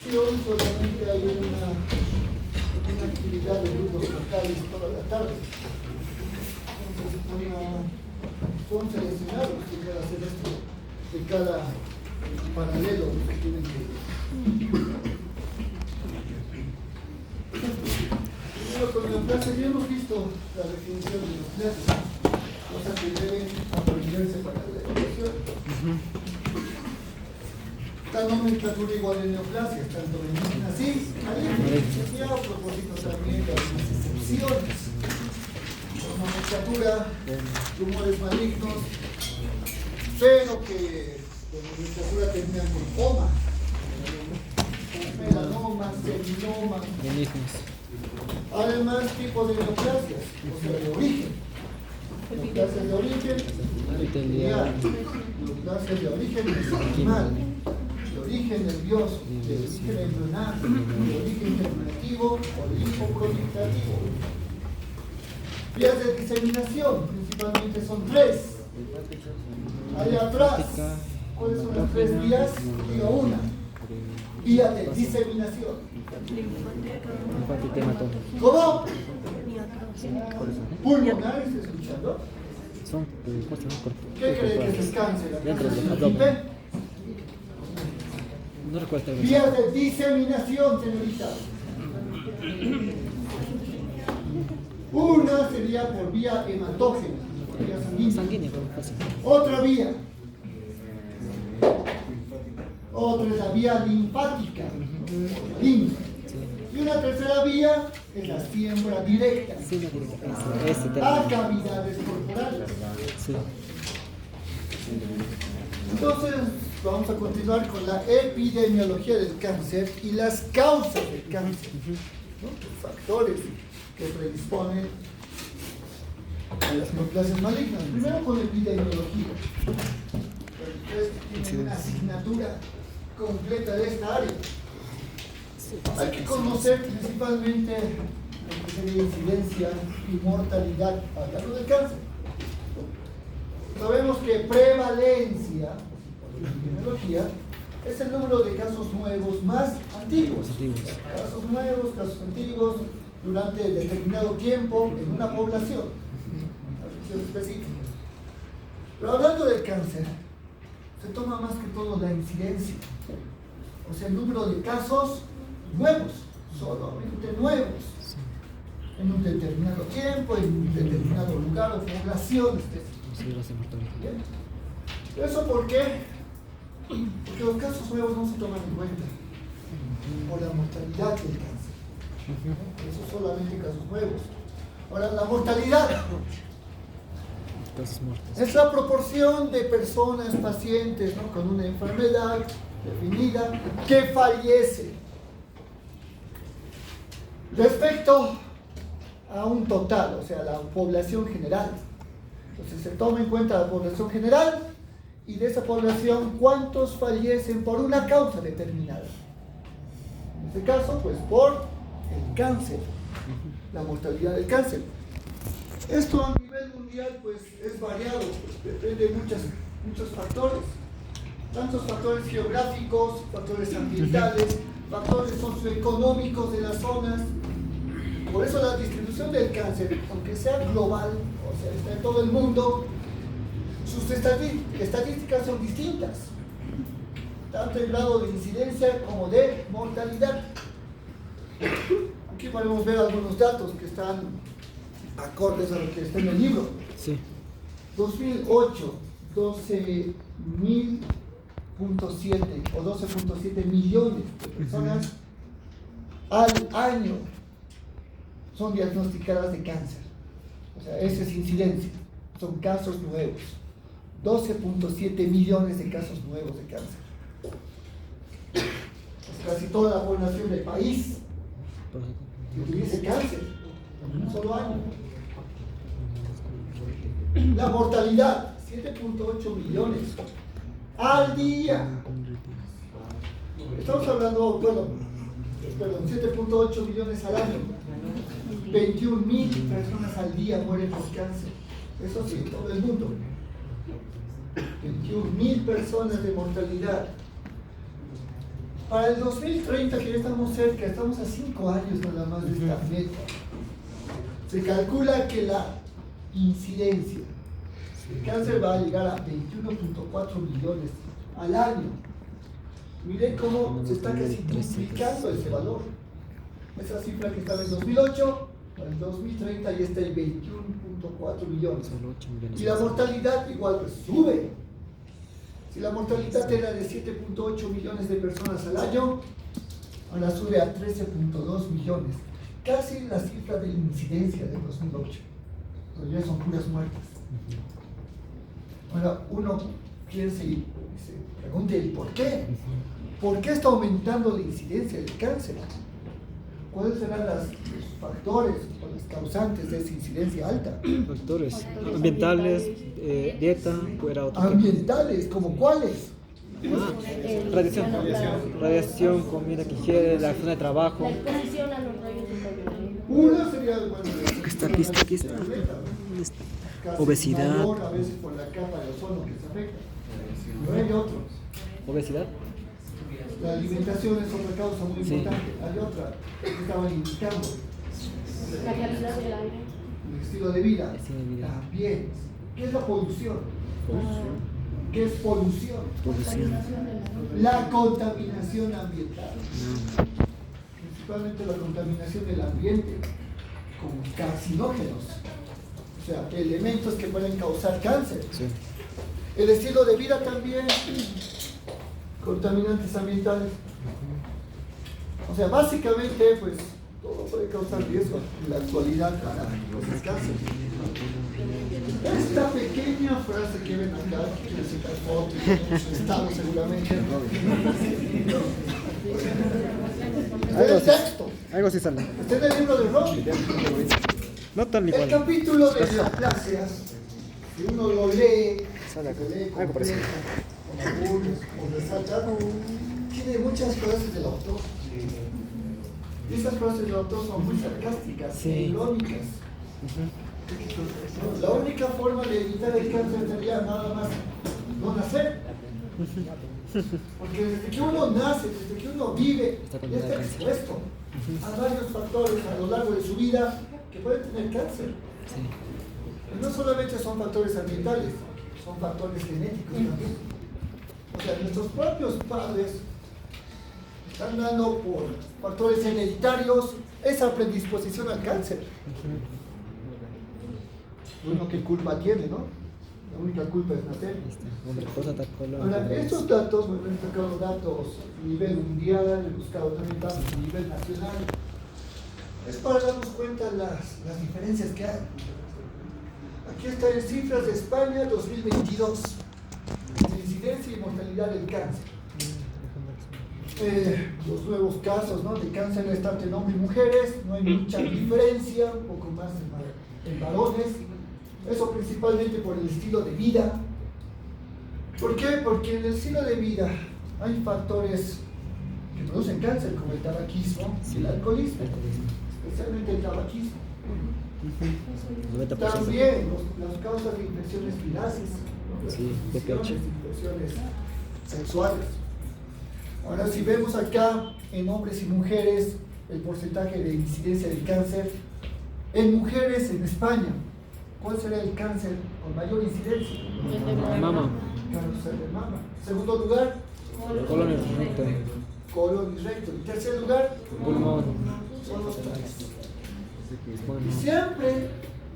Hoy solamente hay una actividad de grupos locales toda la tarde. Entonces, son seleccionados que van a hacer esto de cada paralelo que tienen que. Primero, con la clase ya hemos visto la definición de los clases, cosas que deben aprenderse para la educación. La nomenclatura igual en neoclasias, tanto en así, hay a propósito también de algunas excepciones. La nomenclatura, tumores malignos, pero que la nomenclatura terminan con oma, melanoma, seminoma. Además, tipo de neoclasias, o sea, de origen. Neoclasias de origen, neoclasias de origen animal. De origen nervioso, de origen embrionario, de origen germinativo o linfoproyectativo. Vías de diseminación, principalmente son tres. Allá atrás, ¿cuáles son las tres vías? Digo una. Vía de diseminación. ¿Cómo? Pulmonar, ¿estás escuchando? ¿Qué cree que es cáncer? Dentro del abdomen. No recuerdo. Vías de diseminación, señorita. Una sería por vía hematógena, por vía sanguínea. Otra vía. Otra es la vía linfática, linfa. Y una tercera vía es la siembra directa a cavidades corporales. Entonces, vamos a continuar con la epidemiología del cáncer y las causas del cáncer, ¿no? Los factores que predisponen a las neoplasias malignas. Primero con la epidemiología. Ustedes tienen una asignatura completa de esta área. Hay que conocer principalmente lo que sería incidencia y mortalidad hablando del cáncer. Sabemos que prevalencia epidemiología es el número de casos nuevos más antiguos. Casos nuevos, casos antiguos, durante determinado tiempo en una población específica. Pero hablando del cáncer, se toma más que todo la incidencia, o sea, el número de casos nuevos, solamente nuevos, en un determinado tiempo, en un determinado lugar o población específica. ¿Bien? ¿Eso por qué? Porque los casos nuevos no se toman en cuenta por la mortalidad del cáncer. Eso solamente casos nuevos. Ahora, la mortalidad es la proporción de personas, pacientes, ¿no?, con una enfermedad definida que fallece respecto a un total, o sea, la población general. Entonces se toma en cuenta la población general y de esa población cuántos fallecen por una causa determinada. En este caso, pues por el cáncer, la mortalidad del cáncer. Esto a nivel mundial pues es variado, pues, depende de muchos factores, tantos factores geográficos, factores ambientales, factores socioeconómicos de las zonas. Por eso la distribución del cáncer, aunque sea global, o sea, está en todo el mundo, sus estadísticas son distintas, tanto en grado de incidencia como de mortalidad. Aquí podemos ver algunos datos que están acordes a lo que está en el libro. Sí. 2008, 12.7 o 12.7 millones de personas al año son diagnosticadas de cáncer. O sea, esa es incidencia, son casos nuevos. 12.7 millones de casos nuevos de cáncer. Es casi toda la población del país que tuviese cáncer en un solo año. La mortalidad, 7.8 millones al día. Estamos hablando, perdón, 7.8 millones al año. 21.000 personas al día mueren por cáncer. Eso sí, en todo el mundo. 21.000 personas de mortalidad. Para el 2030, que ya estamos cerca, estamos a 5 años nada más de esta meta, se calcula que la incidencia de cáncer va a llegar a 21.4 millones al año. Miren cómo se está casi duplicando ese valor. Esa cifra que estaba en 2008, para el 2030 ya está en 21.4 millones. Y la mortalidad igual pues, sube. Si la mortalidad era de 7.8 millones de personas al año, ahora sube a 13.2 millones. Casi la cifra de incidencia de 2008. Pero ya son puras muertes. Ahora uno piensa y se pregunta el por qué. ¿Por qué está aumentando la incidencia del cáncer? ¿Cuáles serán los factores o las causantes de esa incidencia alta? Factores ambientales, dieta, fuera otro. Ambientales, ¿como cuáles? Radiación, comida que ingiere, la zona de trabajo. La exposición a los rayos ultravioletos. Una sería, bueno, Aquí está. casi Obesidad. mayor, a veces por la capa de ozono que se afecta. Pero hay otros. Obesidad. La alimentación es otra causa muy Sí. importante. Hay otra que estaban indicando. La calidad del aire. El estilo de vida. Estilo de vida. También. ¿Qué es la polución? ¿Qué es polución? Polución. La contaminación ambiental. Principalmente la contaminación del ambiente con carcinógenos. O sea, elementos que pueden causar cáncer. Sí. El estilo de vida también. Contaminantes ambientales. O sea, básicamente, pues, todo puede causar riesgo en la actualidad para los cánceres. Esta pequeña frase que ven acá, que quiere sacar fotos, en su estado seguramente. Está en el texto. Algo sí sale. Está en el libro de Robbie. No tan El igual. capítulo de neoplasias, si uno lo lee, Sale acá. se lee Algo parecido. completo, con apuntes, con resaltar, tiene muchas frases del autor. Y estas frases del autor son muy sarcásticas, Sí. irónicas. La única forma de evitar el cáncer sería nada más no nacer. Porque desde que uno nace, desde que uno vive, Está ya condenado está al cáncer. expuesto a varios factores a lo largo de su vida que pueden tener cáncer. Sí. Y no solamente son factores ambientales, son factores genéticos también. O sea, nuestros propios padres están dando por factores hereditarios esa predisposición al cáncer. Uno qué culpa tiene, ¿no? La única culpa es nacer. Ahora, estos datos, me han sacado datos a nivel mundial, he buscado también datos a nivel nacional. Es para darnos cuenta las diferencias que hay. Aquí están en cifras de España 2022, de incidencia y mortalidad del cáncer. Los nuevos casos, ¿no?, de cáncer es tanto en hombres y mujeres, no hay mucha diferencia, un poco más en varones. Eso principalmente por el estilo de vida. ¿Por qué? Porque en el estilo de vida hay factores que producen cáncer, como el tabaquismo y el alcoholismo, especialmente el tabaquismo. 90%. También las causas de infecciones virales, ¿no? Sí, de pecho. Infecciones sexuales. Ahora, si vemos acá en hombres y mujeres el porcentaje de incidencia del cáncer, en mujeres en España, ¿cuál será el cáncer con mayor incidencia? Mama. Cáncer de mama. Segundo lugar, Colon y recto. colon y recto. Y tercer lugar, Pulmón. son los tres. Bueno, Y siempre,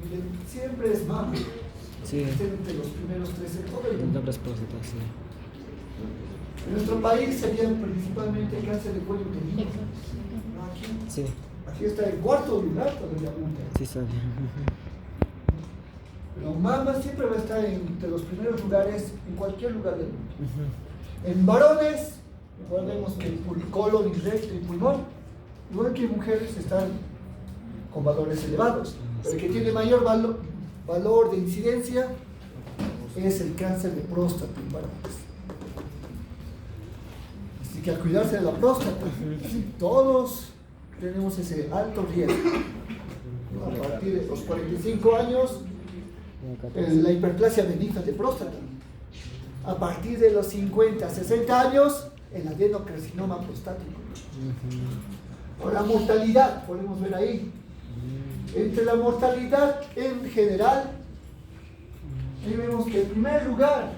miren, siempre es mama. sí. Estén entre los primeros tres en todo el mundo. Una próstata, sí. En nuestro país serían principalmente cáncer de cuello uterino. No, aquí, Sí, aquí está el cuarto lugar todavía apunta. sí sabe. Pero mama siempre va a estar entre los primeros lugares en cualquier lugar del mundo. En varones, recordemos que el colon y recto y pulmón, igual que en mujeres, están con valores elevados. Pero el que tiene mayor valor de incidencia es el cáncer de próstata en varones. Así que al cuidarse de la próstata, todos tenemos ese alto riesgo. A partir de los 45 años, la hiperplasia benigna de próstata. A partir de los 50, 60 años, el adenocarcinoma prostático. Ahora, mortalidad, podemos ver ahí. Entre la mortalidad en general, ahí vemos que el primer lugar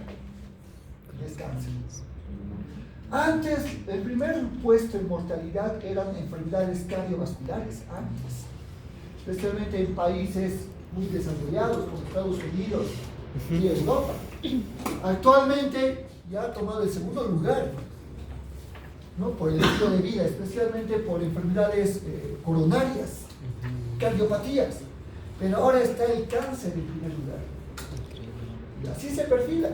es cáncer. Antes, el primer puesto en mortalidad eran enfermedades cardiovasculares, antes, especialmente en países muy desarrollados como Estados Unidos y Europa. Actualmente ya ha tomado el segundo lugar, ¿no? Por el estilo de vida, especialmente por enfermedades coronarias, cardiopatías. Pero ahora está el cáncer en primer lugar. Y así se perfila.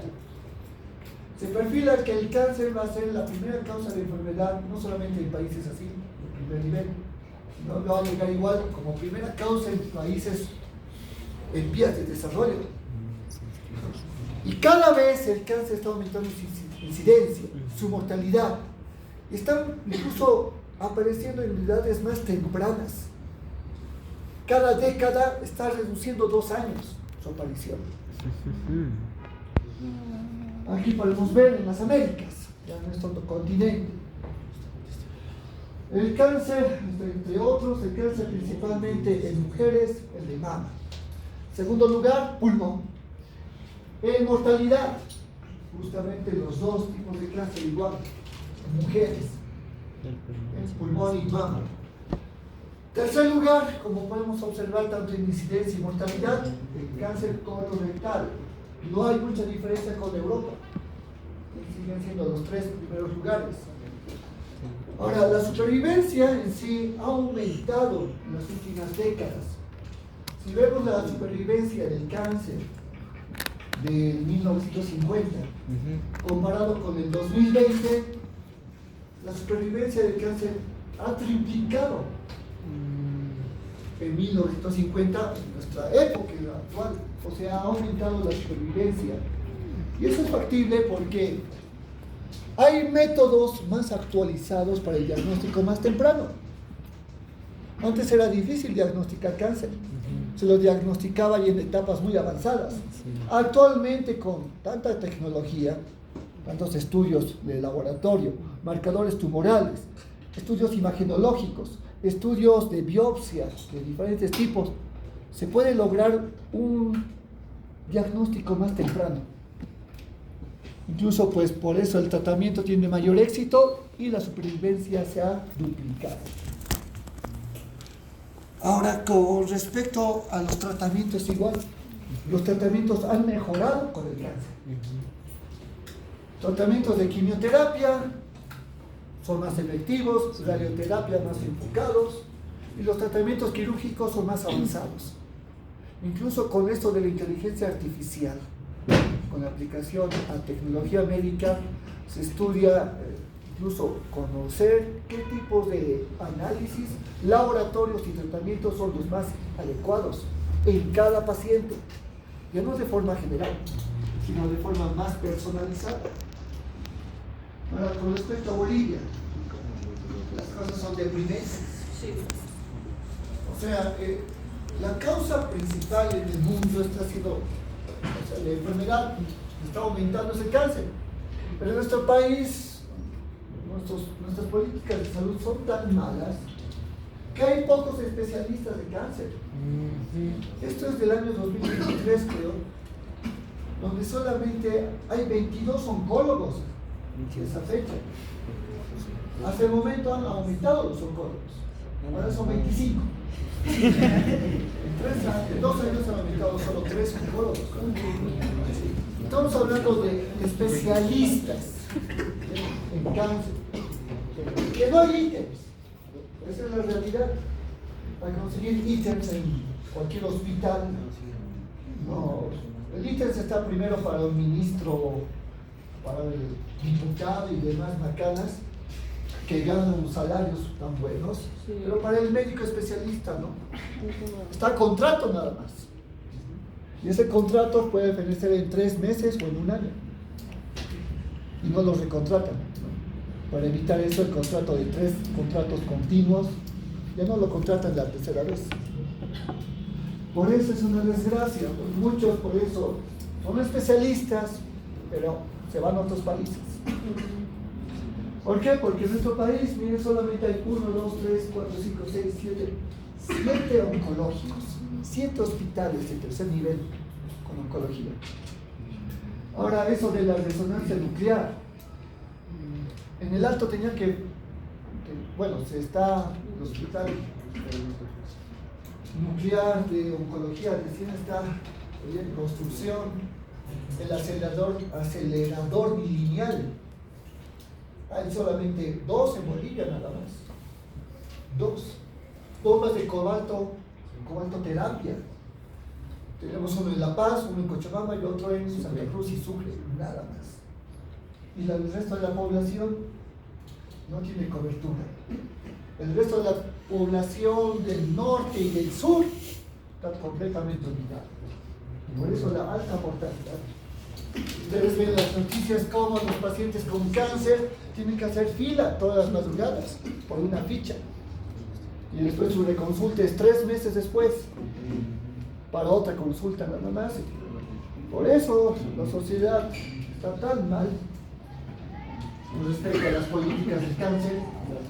Se perfila que el cáncer va a ser la primera causa de enfermedad, no solamente en países así, de primer nivel, no va a llegar igual como primera causa en países en vías de desarrollo. Y cada vez el cáncer está aumentando su incidencia, su mortalidad. Están incluso apareciendo en edades más tempranas. Cada década está reduciendo 2 años su aparición. Aquí podemos ver en las Américas, ya en nuestro continente. El cáncer, entre otros, el cáncer principalmente en mujeres, el de mama. Segundo lugar, pulmón. En mortalidad, justamente los dos tipos de cáncer igual, en mujeres, en pulmón y mama. Tercer lugar, como podemos observar tanto en incidencia y mortalidad, el cáncer colorectal. No hay mucha diferencia con Europa, siguen siendo los 3 primeros lugares. Ahora, la supervivencia en sí ha aumentado en las últimas décadas. Si vemos la supervivencia del cáncer de 1950 comparado con el 2020, la supervivencia del cáncer ha triplicado. En 1950, en nuestra época actual, o sea, ha aumentado la supervivencia. Y eso es factible porque hay métodos más actualizados para el diagnóstico más temprano. Antes era difícil diagnosticar cáncer, se lo diagnosticaba y en etapas muy avanzadas. Actualmente, con tanta tecnología, tantos estudios de laboratorio, marcadores tumorales, estudios imagenológicos, estudios de biopsias de diferentes tipos, se puede lograr un diagnóstico más temprano. Incluso pues por eso el tratamiento tiene mayor éxito y la supervivencia se ha duplicado. Ahora, con respecto a los tratamientos igual, los tratamientos han mejorado con el cáncer. Tratamientos de quimioterapia son más efectivos, radioterapia más enfocados y los tratamientos quirúrgicos son más avanzados. Incluso con esto de la inteligencia artificial, con la aplicación a tecnología médica, se estudia incluso conocer qué tipos de análisis, laboratorios y tratamientos son los más adecuados en cada paciente, ya no de forma general, sino de forma más personalizada. Ahora, con respecto a Bolivia, las cosas son deprimentes. O sea, la causa principal en el mundo está siendo, la enfermedad está aumentando, es el cáncer. Pero en nuestro país, nuestras políticas de salud son tan malas que hay pocos especialistas de cáncer. Esto es del año 2023, creo, donde solamente hay 22 oncólogos en esa fecha. Hasta el momento han aumentado los oncólogos, ahora son 25. En 2 años han aumentado solo 3 oncólogos. Estamos hablando de especialistas en cáncer, que no hay ítems. Esa es la realidad. Para conseguir ítems en cualquier hospital, no. El ítems está primero para el ministro, para el diputado y demás macanas que ganan salarios tan buenos, pero para el médico especialista no. Está contrato nada más. Y ese contrato puede fenecer en 3 meses o en 1 año. Y no lo recontratan, ¿no? Para evitar eso, el contrato de 3 contratos continuos, ya no lo contratan la tercera vez. Por eso es una desgracia. Muchos por eso son especialistas, pero se van a otros países. ¿Por qué? Porque en nuestro país, miren, solamente hay 1, 2, 3, 4, 5, 6, 7 oncológicos, 7 hospitales de tercer nivel con oncología. Ahora, eso de la resonancia nuclear, en el Alto tenía bueno, se está el hospital nuclear de oncología, recién está en construcción, el acelerador bilineal. Hay solamente 2 en Bolivia nada más. 2. Bombas de cobaltoterapia. Tenemos uno en La Paz, uno en Cochabamba y otro en Santa Cruz y Sucre, nada más. Y el resto de la población no tiene cobertura. El resto de la población del norte y del sur está completamente olvidada. Por eso la alta mortalidad. Ustedes ven las noticias como los pacientes con cáncer tienen que hacer fila todas las madrugadas por una ficha. Y después su reconsulta es 3 meses después para otra consulta nada más. Por eso la sociedad está tan mal con respecto a las políticas del cáncer.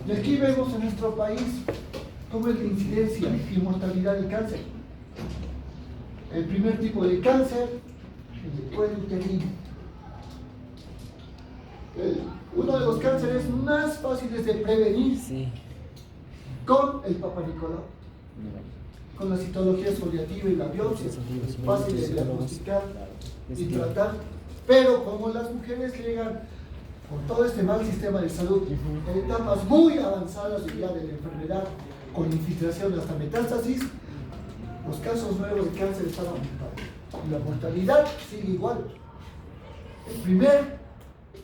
Y aquí vemos en nuestro país cómo es la incidencia y mortalidad del cáncer. El primer tipo de cáncer, el de cuello uterino. Uno de los cánceres más fáciles de prevenir con el Papa Nicolau, con la citología exfoliativa y la biopsia, fácil de diagnosticar y tratar. Pero como las mujeres llegan por todo este mal sistema de salud en etapas muy avanzadas ya de la enfermedad, con infiltración hasta metástasis, los casos nuevos de cáncer están aumentando y la mortalidad sigue igual. El primer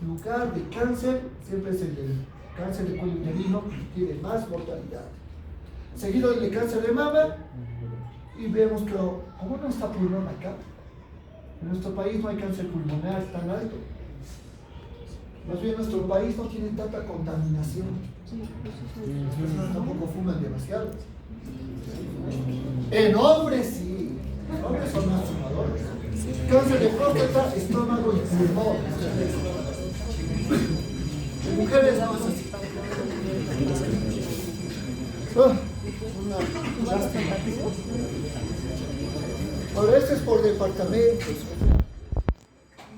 lugar de cáncer siempre es el del cáncer de cuello uterino, que tiene más mortalidad, seguido del de cáncer de mama. Y vemos que como no está pulmón acá, en nuestro país no hay cáncer pulmonar tan alto. Más bien nuestro país no tiene tanta contaminación. Las personas tampoco fuman demasiado. En hombres sí, en hombres son más fumadores. Cáncer de próstata, estómago y pulmón. En mujeres no es así. Ahora, esto es por departamentos.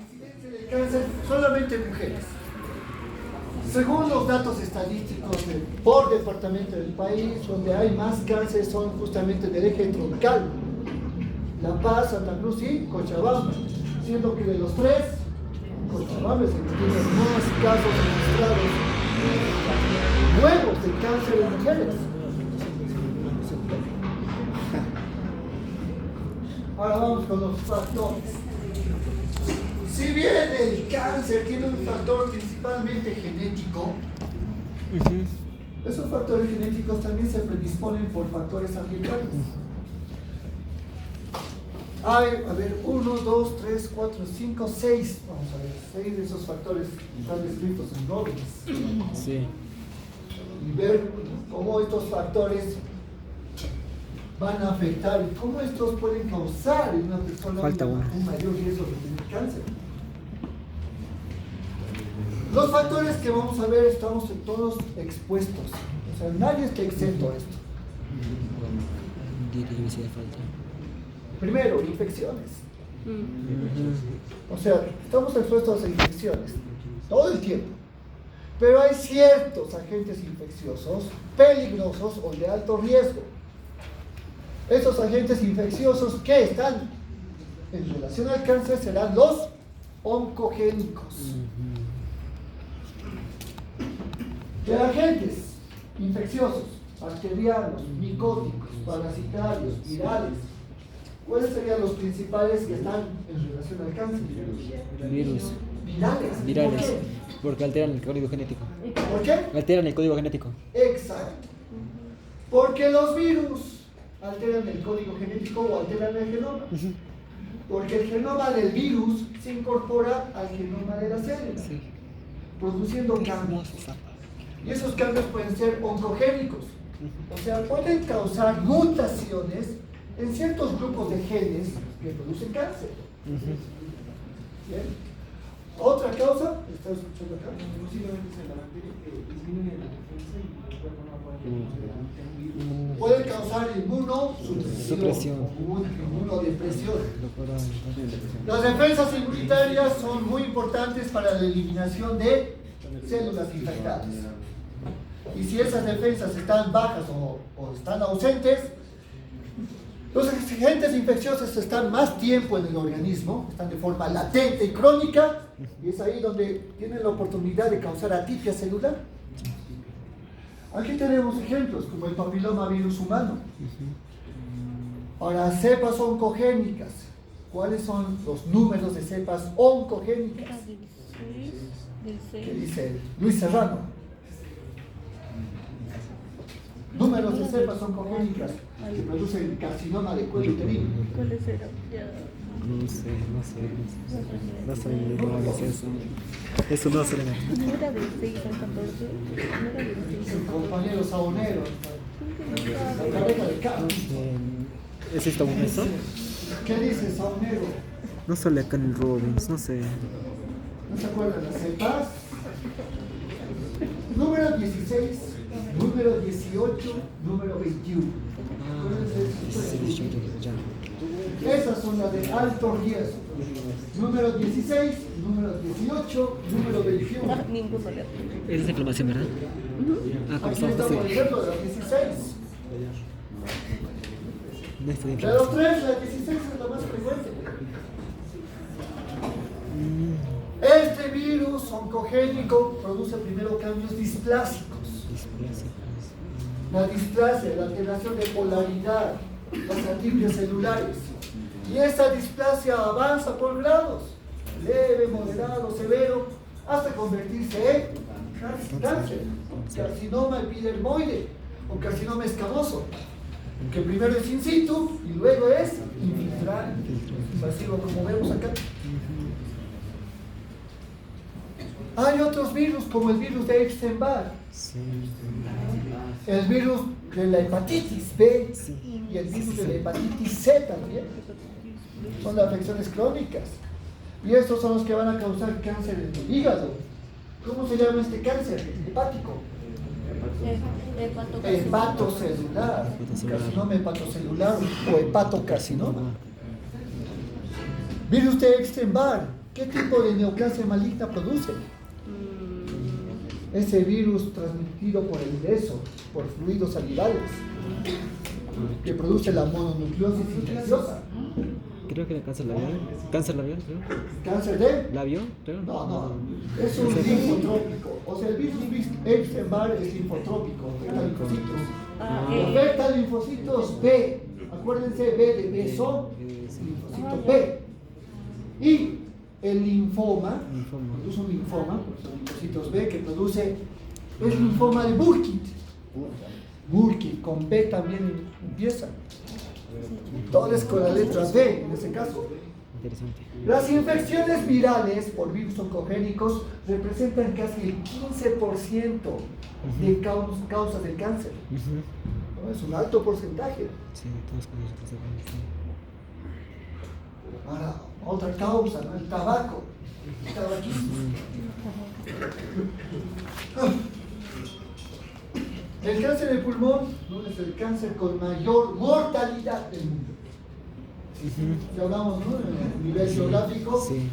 Incidencia de cáncer solamente en mujeres. Según los datos estadísticos por departamento del país, donde hay más cáncer son justamente del eje troncal: La Paz, Santa Cruz y Cochabamba, siendo que de los 3, Cochabamba es el que tiene más casos registrados nuevos de cáncer en mujeres. Ahora vamos con los factores. Si bien el cáncer tiene un factor principalmente genético, esos factores genéticos también se predisponen por factores ambientales. Hay, 1, 2, 3, 4, 5, 6. Vamos a ver, 6 de esos factores están descritos en Robbins. Sí. Y ver cómo estos factores van a afectar y cómo estos pueden causar en una persona un mayor riesgo de tener cáncer. Los factores que vamos a ver, estamos todos expuestos. O sea, nadie está exento a esto. Primero, infecciones. O sea, estamos expuestos a infecciones todo el tiempo. Pero hay ciertos agentes infecciosos peligrosos o de alto riesgo. Esos agentes infecciosos que están en relación al cáncer serán los oncogénicos. De agentes infecciosos, bacterianos, micóticos, parasitarios, virales, ¿cuáles serían los principales que están en relación al cáncer? Virus. Virales. ¿Por qué? Porque alteran el código genético. ¿Por qué? Alteran el código genético. Exacto. Porque los virus alteran el código genético o alteran el genoma. Porque el genoma del virus se incorpora al genoma de la célula, produciendo cambios. Y esos cambios pueden ser oncogénicos. O sea, pueden causar mutaciones en ciertos grupos de genes que producen cáncer. ¿Bien? Otra causa, ¿estás escuchando acá? Puede causar Supresión. inmunodepresión. Las defensas inmunitarias son muy importantes para la eliminación de células infectadas. Y si esas defensas están bajas o están ausentes, los agentes infecciosos están más tiempo en el organismo, están de forma latente y crónica, y es ahí donde tienen la oportunidad de causar atipia celular. Aquí tenemos ejemplos como el papilomavirus humano. Ahora, cepas oncogénicas. ¿Cuáles son los números de cepas oncogénicas? ¿Qué dice Luis Serrano? Números de cepas oncogénicas que producen carcinoma de cuello uterino. ¿Cuáles eran? No sé. No sé qué es eso. Eso no sé. ¿No era del 6 al 14? ¿No era del 6 Es un al 14? compañero saonero. La carrera de Carlos. ¿Es esto un eso? ¿Qué dice saonero? No sale acá en el Robbins, no sé. ¿No se acuerdan las cepas? Número 16, número 18, número 21. Esas son las de alto riesgo. Número 16, número 18, número 21. Ninguno le Esa es inflamación, ¿verdad? Ah, como Aquí estamos está, por así. ejemplo, la 16. No está de De los inflamación. tres, la 16 es la más frecuente. Este virus oncogénico produce primero cambios displásicos. La displasia, la alteración de polaridad, las atipias celulares. Y esta displasia avanza por grados, leve, moderado, severo, hasta convertirse en cáncer, carcinoma epidermoide o carcinoma escamoso, que primero es in situ y luego es infiltrante, invasivo, como vemos acá. Hay otros virus como el virus de Epstein-Barr, el virus de la hepatitis B y el virus de la hepatitis C también. Son las afecciones crónicas. Y estos son los que van a causar cáncer en el hígado. ¿Cómo se llama este cáncer? Hepático. Hepatocelular. Carcinoma hepatocelular o hepatocarcinoma. Virus de Epstein-Barr. ¿Qué tipo de neoplasia maligna produce? Ese virus transmitido por el beso, por fluidos salivales, que produce la mononucleosis infecciosa. Creo que era cáncer labial. Cáncer labial, creo. ¿Cáncer de? ¿Labio? Creo. No. Es un linfotrópico. O sea, el virus Epstein-Barr es linfotrópico, afecta linfocitos. Afecta linfocitos B. Acuérdense, B de beso, linfocito B. Y el linfoma, produce un linfoma, son linfocitos B, que produce el linfoma de Burkitt. Burkitt, con B también empieza. Todas con las letras B, en ese caso. Interesante. Las infecciones virales por virus oncogénicos representan casi el 15% de causas de cáncer. ¿No? Es un alto porcentaje. Sí, todos conocen. Ahora, otra causa, ¿no? El tabaco, el tabaquismo. El cáncer de pulmón, ¿no?, es el cáncer con mayor mortalidad del mundo. Ya hablamos, ¿no?, en el nivel geográfico. Sí.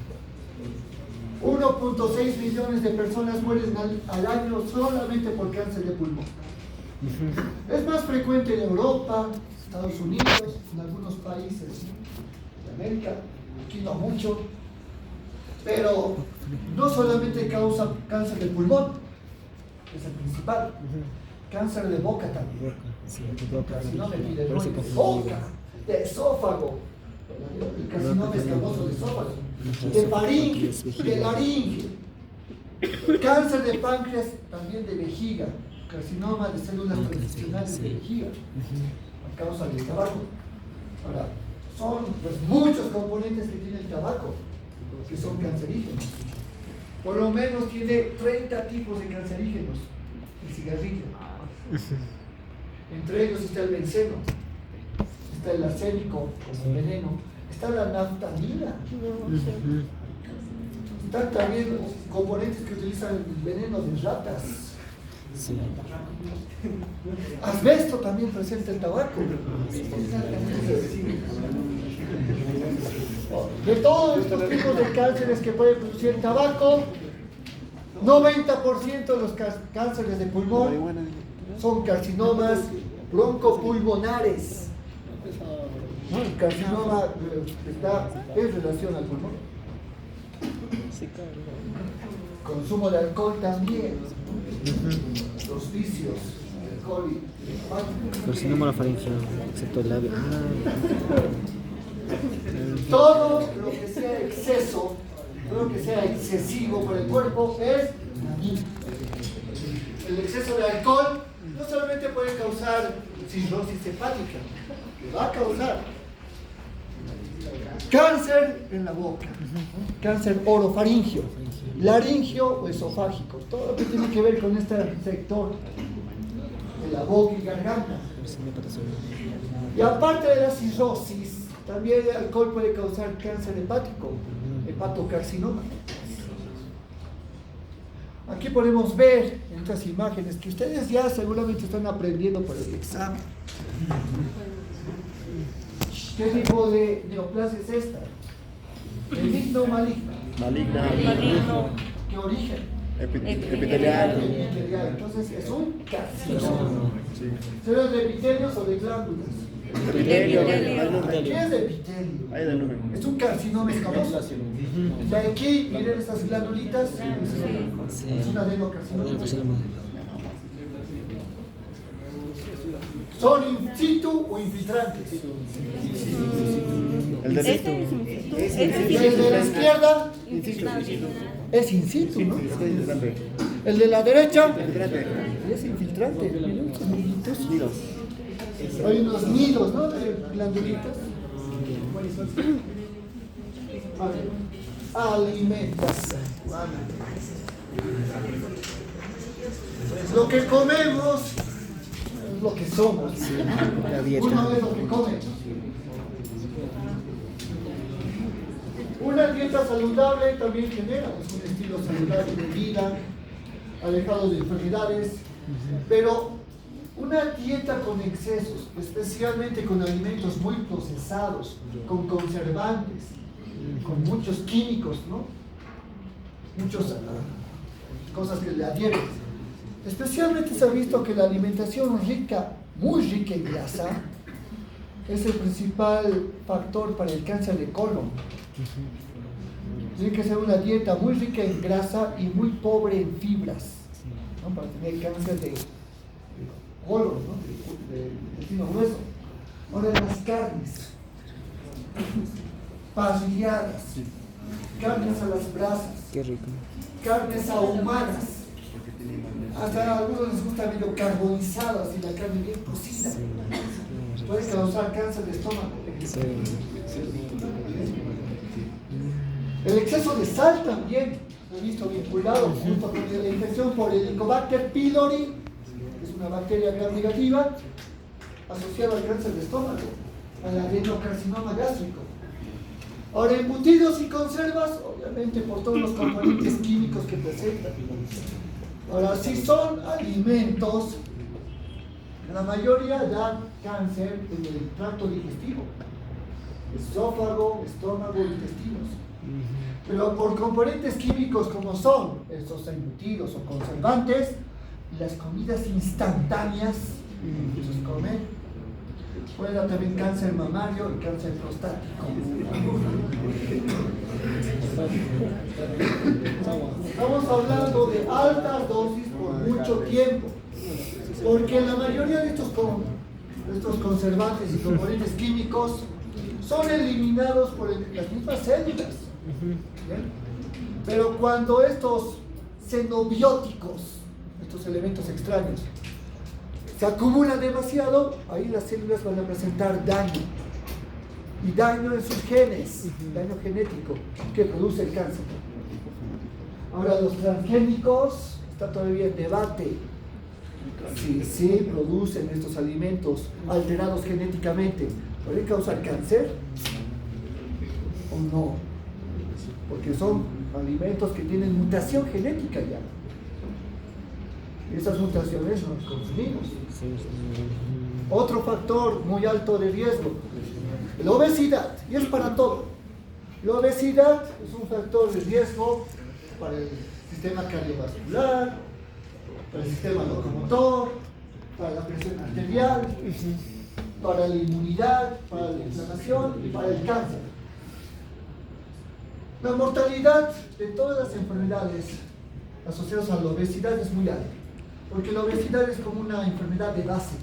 1.6 millones de personas mueren al año solamente por cáncer de pulmón. Es más frecuente en Europa, Estados Unidos, en algunos países de América, aquí no mucho, pero no solamente causa cáncer de pulmón, es el principal, cáncer de boca también, carcinoma epidermoide de boca, de esófago, el carcinoma escamoso de esófago, de faringe, de laringe, cáncer de páncreas, también de vejiga, carcinoma de células transicionales de vejiga, a causa del tabaco. Ahora, son pues muchos componentes que tiene el tabaco que son cancerígenos. Por lo menos tiene 30 tipos de cancerígenos el cigarrillo. Entre ellos está el benceno, está el arsénico como veneno, está la naftalina, Están también componentes que utilizan veneno de ratas. Sí. Asbesto también presenta el tabaco. De todos estos tipos de cánceres que puede producir el tabaco, 90% de los cánceres de pulmón son carcinomas broncopulmonares. El carcinoma está en relación al pulmón. Consumo de alcohol también. Los vicios, alcohol y Carcinoma la faringe, excepto el labio. todo lo que sea exceso, todo lo que sea excesivo por el cuerpo es dañino. El exceso de alcohol no solamente puede causar cirrosis hepática, que va a causar cáncer en la boca, cáncer orofaringio, laringio o esofágico, todo lo que tiene que ver con este sector de la boca y garganta. Y aparte de la cirrosis, también el alcohol puede causar cáncer hepático, hepatocarcinoma. Aquí podemos ver en estas imágenes que ustedes ya seguramente están aprendiendo por el examen. ¿Qué tipo de neoplasia es esta? ¿Benigno o maligno? Maligno. ¿Qué origen? Epitelial. Epitelial. Entonces es un carcinoma. ¿Será de epitelios o de glándulas? Epitelio. ¿Qué es epitelio? Ahí del número. Es un carcinoma escamoso. De aquí, miren estas glandulitas. Es un adenocarcinoma. ¿Son in situ o infiltrantes? El del Este es in situ. Este El de la izquierda infiltrante. es in situ, ¿no? El de la derecha es infiltrante. Miren estos niditos. Hay unos nidos, ¿no? De glandulitas. Alimentación. Lo que comemos es lo que somos. La dieta. Uno es lo que come. Una dieta saludable también genera un estilo saludable de vida, alejado de enfermedades, pero una dieta con excesos, especialmente con alimentos muy procesados, con conservantes, con muchos químicos, ¿no? Muchas cosas que le adhieren. Especialmente se ha visto que la alimentación rica, muy rica en grasa, es el principal factor para el cáncer de colon. Tiene que ser una dieta muy rica en grasa y muy pobre en fibras, ¿no? Para tener cáncer de colon, ¿no? de intestino grueso. Ahora las carnes, parrilladas, carnes a las brasas, Qué rico. carnes ahumadas, hasta a algunos les gusta medio carbonizadas y la carne bien cocida. Puede causar cáncer de estómago. Sí. El exceso de sal también lo he visto vinculado junto con la infección por el Helicobacter pylori, que es una bacteria gram negativa asociada al cáncer de estómago, al adenocarcinoma gástrico. Ahora, embutidos y conservas, obviamente por todos los componentes químicos que presentan. Ahora, si son alimentos, la mayoría dan cáncer en el tracto digestivo, esófago, estómago, intestinos. Pero por componentes químicos como son estos embutidos o conservantes, las comidas instantáneas que se comen, puede dar también cáncer mamario y cáncer prostático. Estamos hablando de altas dosis por mucho tiempo, porque la mayoría de estos conservantes y componentes químicos son eliminados por las mismas células. ¿Bien? Pero cuando estos xenobióticos, estos elementos extraños, se acumulan demasiado, ahí las células van a presentar daño. Y daño en sus genes, daño genético, que produce el cáncer. Ahora, los transgénicos, está todavía en debate si se producen estos alimentos alterados genéticamente, ¿pueden causar cáncer o no? Porque son alimentos que tienen mutación genética ya. Y esas mutaciones nos consumimos. Otro factor muy alto de riesgo, la obesidad, y es para todo. La obesidad es un factor de riesgo para el sistema cardiovascular, para el sistema locomotor, para la presión arterial, para la inmunidad, para la inflamación y para el cáncer. La mortalidad de todas las enfermedades asociadas a la obesidad es muy alta, porque la obesidad es como una enfermedad de base.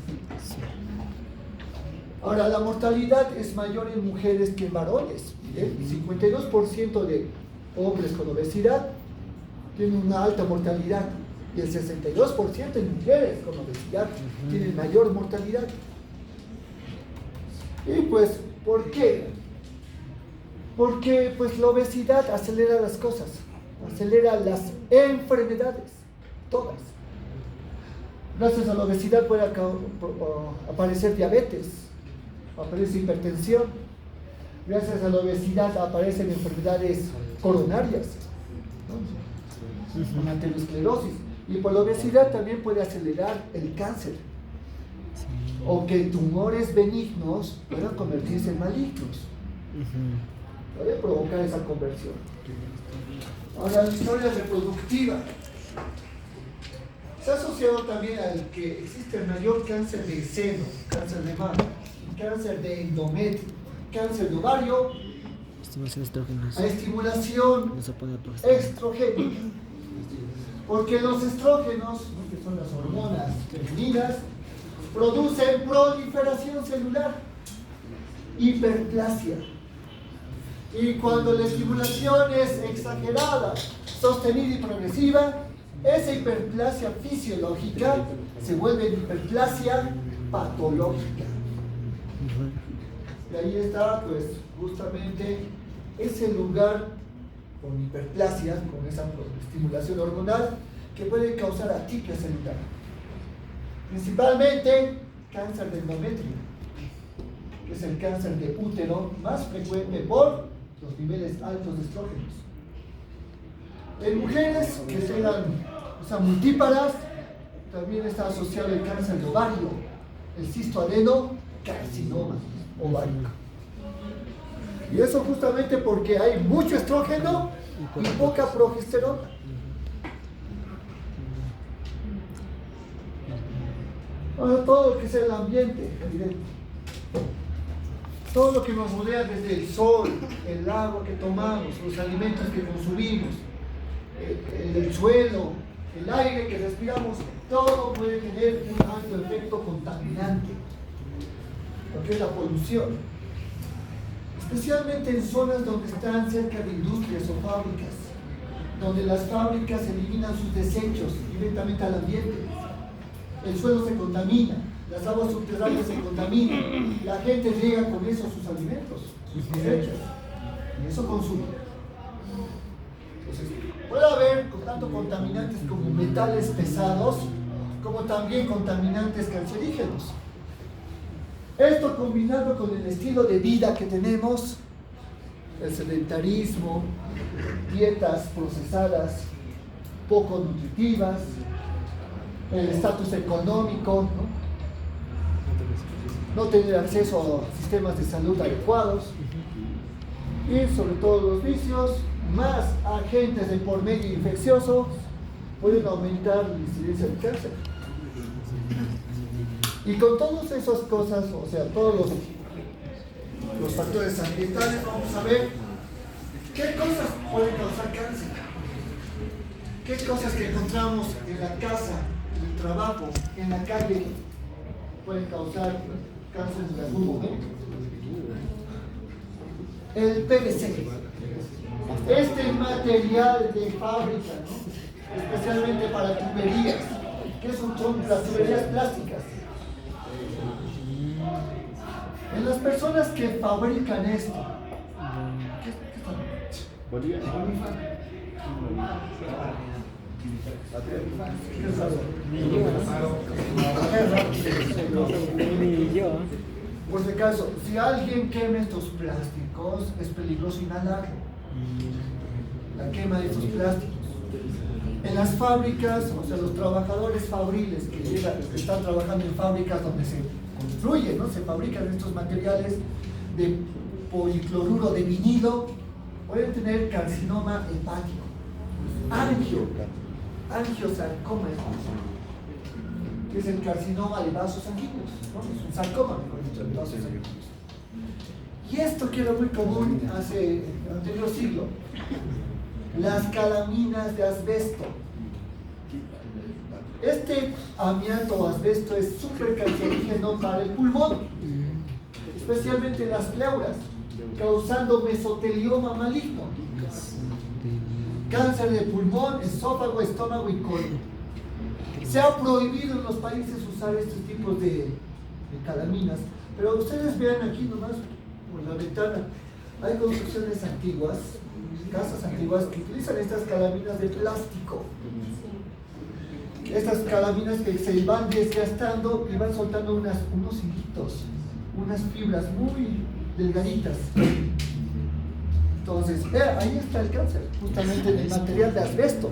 Ahora, la mortalidad es mayor en mujeres que en varones. El 52% de hombres con obesidad tienen una alta mortalidad y el 62% de mujeres con obesidad tienen mayor mortalidad. Y pues, ¿por qué? Porque pues la obesidad acelera las cosas, acelera las enfermedades, todas. Gracias a la obesidad puede aparecer diabetes, aparece hipertensión. Gracias a la obesidad aparecen enfermedades coronarias, ¿no? Una aterosclerosis. Y por la obesidad también puede acelerar el cáncer. O que tumores benignos puedan convertirse en malignos. Puede provocar esa conversión. Ahora, la historia reproductiva. Se ha asociado también al que existe el mayor cáncer de seno, cáncer de mama, cáncer de endometrio, cáncer de ovario, a estimulación estrogénica. Porque los estrógenos, que son las hormonas femeninas, producen proliferación celular, hiperplasia. Y cuando la estimulación es exagerada, sostenida y progresiva, esa hiperplasia fisiológica se vuelve hiperplasia patológica. Y ahí está, pues, justamente ese lugar con hiperplasia, con esa estimulación hormonal, que puede causar atipia celular. Principalmente cáncer de endometrio, que es el cáncer de útero más frecuente por los niveles altos de estrógenos. En mujeres que sean multíparas, también está asociado el cáncer de ovario, el cistoadenocarcinoma ovárico. Y eso justamente porque hay mucho estrógeno y poca progesterona. Ahora, todo lo que es el ambiente, evidente. Todo lo que nos rodea, desde el sol, el agua que tomamos, los alimentos que consumimos, el suelo, el aire que respiramos, todo puede tener un alto efecto contaminante, lo que es la polución, especialmente en zonas donde están cerca de industrias o fábricas, donde las fábricas eliminan sus desechos directamente al ambiente. El suelo se contamina, las aguas subterráneas se contaminan, la gente riega con eso sus alimentos, sus desechos, y eso consume. Entonces, puede haber tanto contaminantes como metales pesados, como también contaminantes cancerígenos. Esto combinado con el estilo de vida que tenemos, el sedentarismo, dietas procesadas, poco nutritivas, el estatus económico, no tener acceso a sistemas de salud adecuados, y sobre todo los vicios, más agentes de por medio infeccioso, pueden aumentar la incidencia de cáncer. Y con todas esas cosas, o sea, todos los factores ambientales, vamos a ver qué cosas pueden causar cáncer. Qué cosas que encontramos en la casa, en el trabajo, en la calle, pueden causar cáncer en algún momento. El PVC. Este material de fábrica, ¿no? Especialmente para tuberías. ¿Qué son las tuberías plásticas? En las personas que fabrican esto, por si acaso, si alguien quema estos plásticos, es peligroso inhalarlo. la quema de estos plásticos. En las fábricas, o sea, los trabajadores fabriles que están trabajando en fábricas donde se construyen, ¿no? Se fabrican estos materiales de policloruro de vinilo, pueden tener carcinoma hepático, angiosarcoma, que es el carcinoma de vasos sanguíneos, ¿no? Es un sarcoma, mejor dicho, de vasos sanguíneos. Y esto que era muy común hace el anterior siglo, las calaminas de asbesto. Este amianto o asbesto es súper cancerígeno para el pulmón, especialmente en las pleuras, causando mesotelioma maligno, cáncer de pulmón, esófago, estómago y colon. Se ha prohibido en los países usar estos tipos de calaminas, pero ustedes vean aquí nomás por la ventana, hay construcciones antiguas, casas antiguas que utilizan estas calaminas de plástico. Estas calaminas que se van desgastando y van soltando unos hilitos, unas fibras muy delgaditas. Entonces, ahí está el cáncer, justamente en el material de asbesto.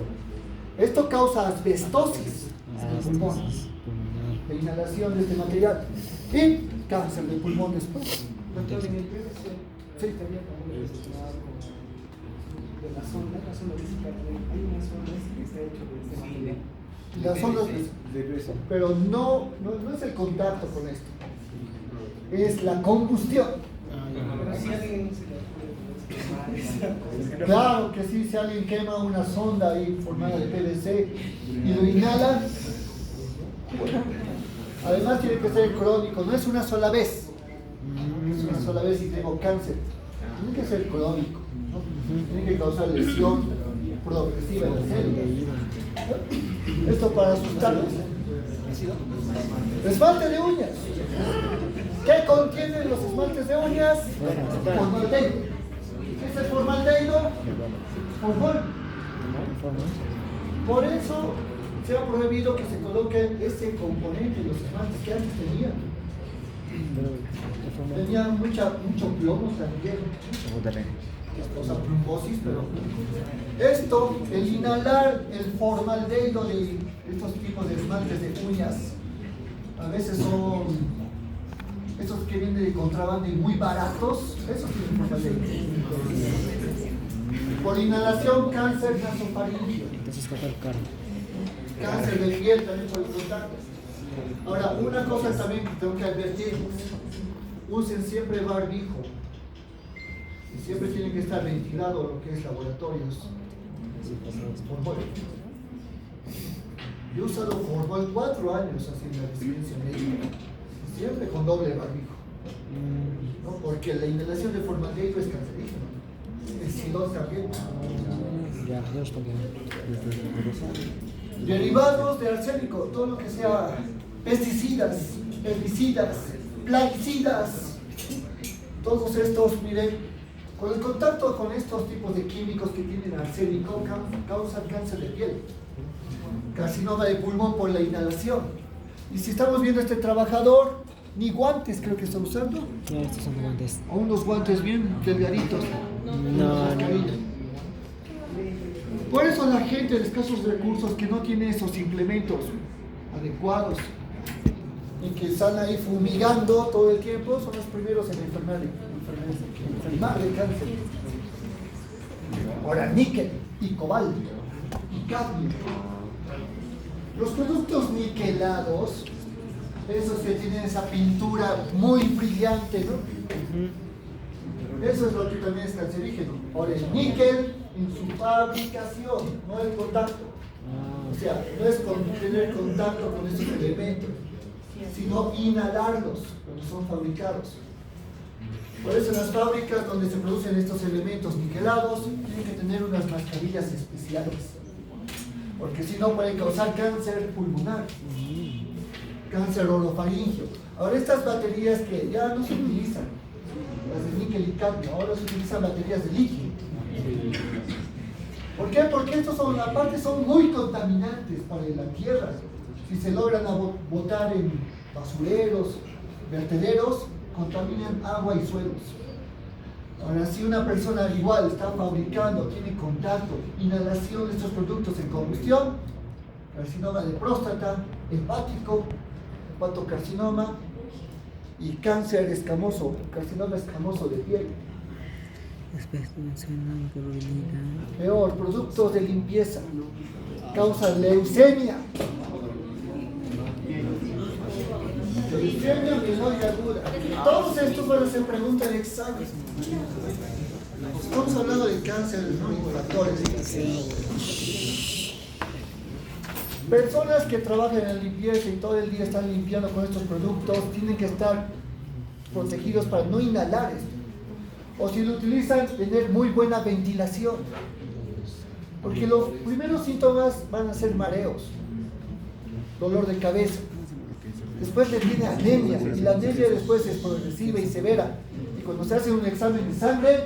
Esto causa asbestosis en el pulmón, de inhalación de este material, y cáncer de pulmón después. Sí, también. De la sonda dice que hay unas sondas que está hecho de este material. Las ondas pero no es el contacto con esto, es la combustión. Claro que sí, si alguien quema una sonda ahí formada de PVC y lo inhala, además tiene que ser crónico, no es una sola vez, es una sola vez y tengo cáncer, tiene que ser crónico, ¿no? Tiene que causar lesión progresiva en la célula. Esto para asustarlos. Esmalte de uñas. ¿Qué contienen los esmaltes de uñas? Formaldehído. ¿Qué es el formaldehído? Formol. Por eso se ha prohibido que se coloque ese componente en los esmaltes que antes tenían. Tenían mucho plomo también. O sea, plumbosis, pero esto, el inhalar el formaldehído de estos tipos de esmaltes de uñas, a veces son estos que vienen de contrabando y muy baratos, esos tienen formaldehído. Por inhalación, cáncer nasofaríngeo, cáncer de piel también por el contacto. Ahora, una cosa también que tengo que advertir, usen siempre barbijo. Siempre tienen que estar ventilado lo que es laboratorios. Formol. Yo he usado Formol 4 años haciendo la residencia médica, siempre con doble barbijo, ¿no? Porque la inhalación de formaldehído es cancerígeno, el silón también. Derivados de arsénico, todo lo que sea pesticidas, herbicidas, plaguicidas, todos estos, miren, con el contacto con estos tipos de químicos que tienen arsénico causan cáncer de piel, carcinoma de pulmón por la inhalación. Y si estamos viendo a este trabajador, ni guantes creo que está usando. No, estos son guantes. O unos guantes bien delgaditos. No. Por eso la gente de escasos recursos que no tiene esos implementos adecuados y que están ahí fumigando todo el tiempo son los primeros en enfermar de cáncer. Ahora, níquel y cobalto y cadmio. Los productos niquelados, esos que tienen esa pintura muy brillante, ¿no? Eso es lo que también es cancerígeno. Ahora, el níquel en su fabricación, no el contacto. O sea, no es tener contacto con esos elementos, sino inhalarlos cuando son fabricados. Por eso en las fábricas donde se producen estos elementos niquelados tienen que tener unas mascarillas especiales, porque si no pueden causar cáncer pulmonar, cáncer orofaringio. Ahora estas baterías que ya no se utilizan, las de níquel y cadmio, ahora se utilizan baterías de litio. ¿Por qué? Porque estos aparte son muy contaminantes para la tierra. Si se logran botar en basureros, vertederos, contaminan agua y suelos. Ahora, si una persona al igual está fabricando, tiene contacto, inhalación de estos productos en combustión, carcinoma de próstata, hepático, hepatocarcinoma y cáncer escamoso, carcinoma escamoso de piel. Peor, productos de limpieza, causa leucemia. Leucemia mieloide aguda. Todos estos van a ser preguntas de examen. Estamos hablando de cáncer, no infractores. Personas que trabajan en limpieza y todo el día están limpiando con estos productos tienen que estar protegidos para no inhalar esto. O si lo utilizan, tener muy buena ventilación. Porque los primeros síntomas van a ser mareos, dolor de cabeza. Después le viene anemia, y la anemia después es progresiva y severa. Y cuando se hace un examen de sangre,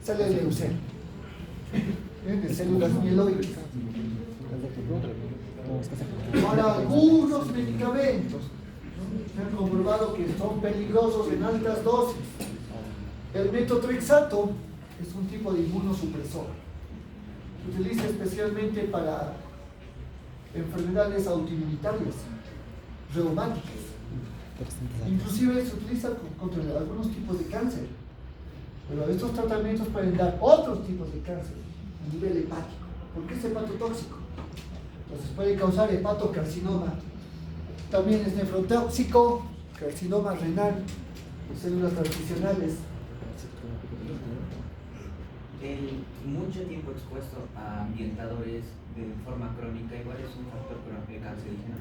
sale leucemia, de células mieloides. Para algunos medicamentos, se han comprobado que son peligrosos en altas dosis. El metotrexato es un tipo de inmunosupresor. Se utiliza especialmente para enfermedades autoinmunitarias, reumáticas. Inclusive se utiliza contra algunos tipos de cáncer. Pero estos tratamientos pueden dar otros tipos de cáncer a nivel hepático. ¿Por qué es hepatotóxico? Entonces puede causar hepatocarcinoma. También es nefrotóxico, carcinoma renal, células transicionales. El mucho tiempo expuesto a ambientadores de forma crónica igual es un factor cancerígeno.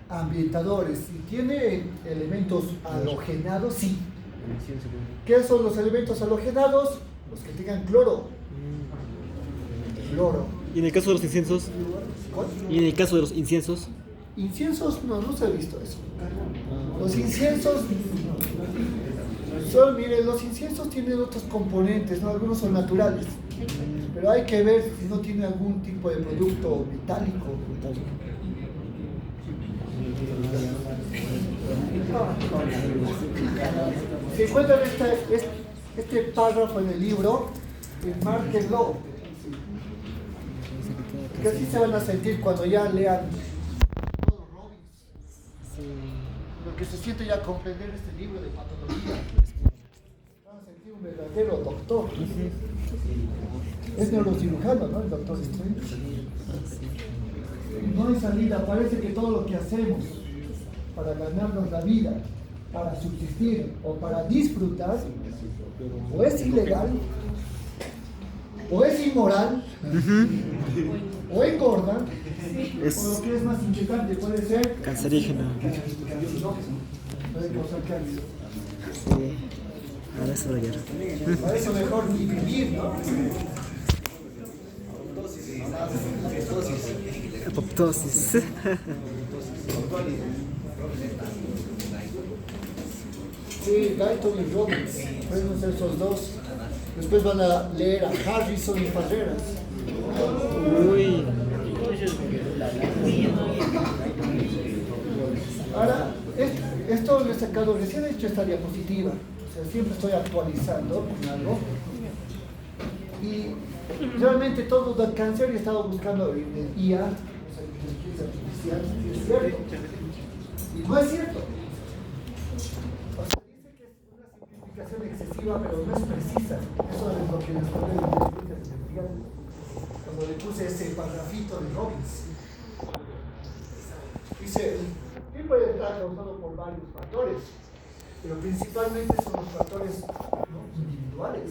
Ambientadores, si tiene elementos halogenados, sí. ¿Qué son los elementos halogenados? Los que tengan cloro. Cloro. ¿Y en el caso de los inciensos? ¿Cuál? ¿Y en el caso de los inciensos? Inciensos, no se ha visto eso. Los inciensos, solo miren, los inciensos tienen otros componentes, ¿no? Algunos son naturales, pero hay que ver si no tiene algún tipo de producto metálico. Si encuentran este párrafo en el libro, márquenlo, que así se van a sentir cuando ya lean lo que se siente ya comprender este libro de patología. Van a sentir un verdadero doctor. Es neurocirujano, ¿no? El doctor Strange. No hay salida, parece que todo lo que hacemos para ganarnos la vida, para subsistir o para disfrutar, o es ilegal, o es inmoral, o engorda, o lo que es más inquietante puede ser Cancerígeno. puede causar cáncer. Sí. Ahora se va a llorar. Para eso mejor ni vivir, ¿no? Apoptosis. Sí, Guyton y Robbins, pueden ser esos dos. Después van a leer a Harrison y Farreras. Uy. Ahora, esto lo he sacado, recién he hecho esta diapositiva. O sea, siempre estoy actualizando con algo. Y realmente todo da cáncer y he estado buscando en el IA, o sea, inteligencia artificial, y es cierto. Y no es cierto. O sea, dice que es una simplificación excesiva, pero no es precisa. Eso es lo que después de la inteligencia artificial, cuando le puse ese parrafito de Robbins. Dice, ¿qué puede estar causado por varios factores? Pero principalmente son los factores individuales.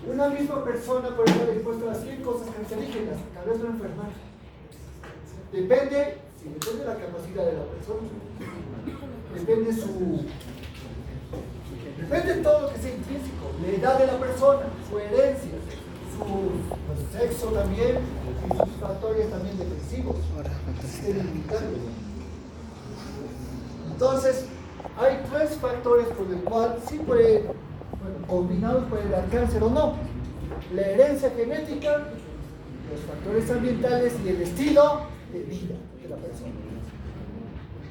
Una misma persona puede estar expuesta a 100 cosas cancerígenas, tal vez no enfermar. Depende de la capacidad de la persona. Depende de todo lo que sea intrínseco, la edad de la persona, su herencia, su sexo también, y sus factores también depresivos. Entonces, hay 3 factores por los cuales sí puede, combinados puede dar cáncer o no. La herencia genética, los factores ambientales y el estilo de vida de la persona.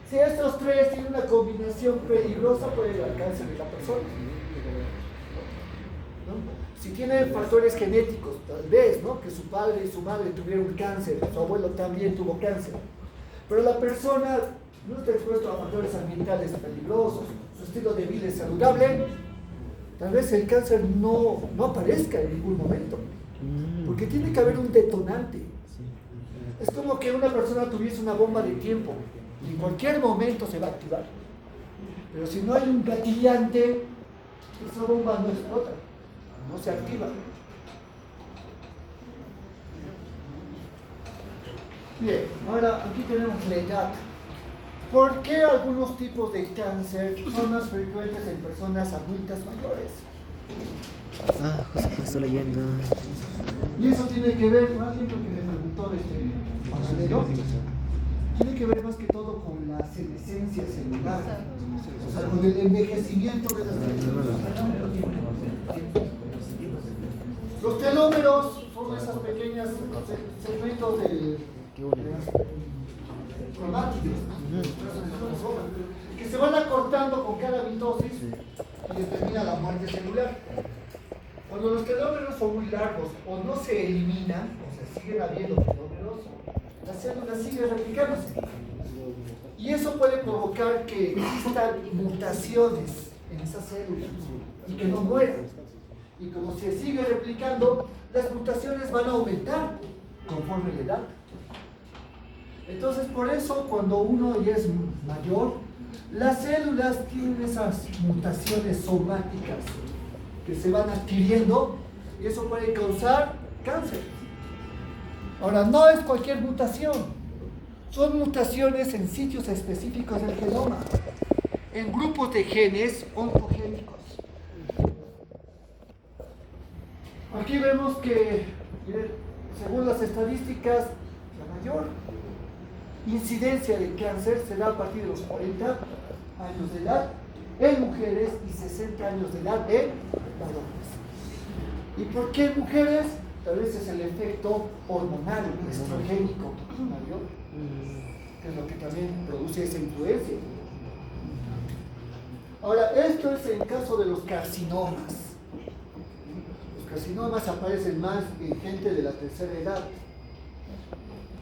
Si estos 3 tienen una combinación peligrosa, puede dar cáncer en la persona. Si tiene factores genéticos, tal vez, ¿no? Que su padre y su madre tuvieron cáncer, su abuelo también tuvo cáncer. Pero la persona no está expuesta a factores ambientales peligrosos, su estilo de vida es saludable, tal vez el cáncer no aparezca en ningún momento. Porque tiene que haber un detonante. Es como que una persona tuviese una bomba de tiempo y en cualquier momento se va a activar. Pero si no hay un gatillante, esa bomba no explota, no se activa. Bien, ahora aquí tenemos la edad. ¿Por qué algunos tipos de cáncer son más frecuentes en personas adultas mayores? Justo estoy leyendo. Y eso tiene que ver, más bien lo que me preguntó pasajero, tiene que ver más que todo con la senescencia celular, o sea, con el envejecimiento de las células. Los telómeros son esas pequeñas segmentos de cromáticos que se van acortando con cada mitosis y determina la muerte celular. Cuando los telómeros son muy largos o no se eliminan, o sea, siguen habiendo telómeros, la célula sigue replicándose. Y eso puede provocar que existan mutaciones en esas células y que no mueran. Y como se sigue replicando, las mutaciones van a aumentar conforme la edad. Entonces, por eso, cuando uno ya es mayor, las células tienen esas mutaciones somáticas que se van adquiriendo y eso puede causar cáncer. Ahora, no es cualquier mutación, son mutaciones en sitios específicos del genoma, en grupos de genes oncogénicos. Aquí vemos que, según las estadísticas, la mayor incidencia de cáncer se da a partir de los 40 años de edad en mujeres y 60 años de edad en varones. ¿Y por qué en mujeres? Tal vez es el efecto hormonal, estrogénico mayor, que es lo que también produce esa influencia. Ahora, esto es en caso de los carcinomas. Los carcinomas aparecen más en gente de la tercera edad,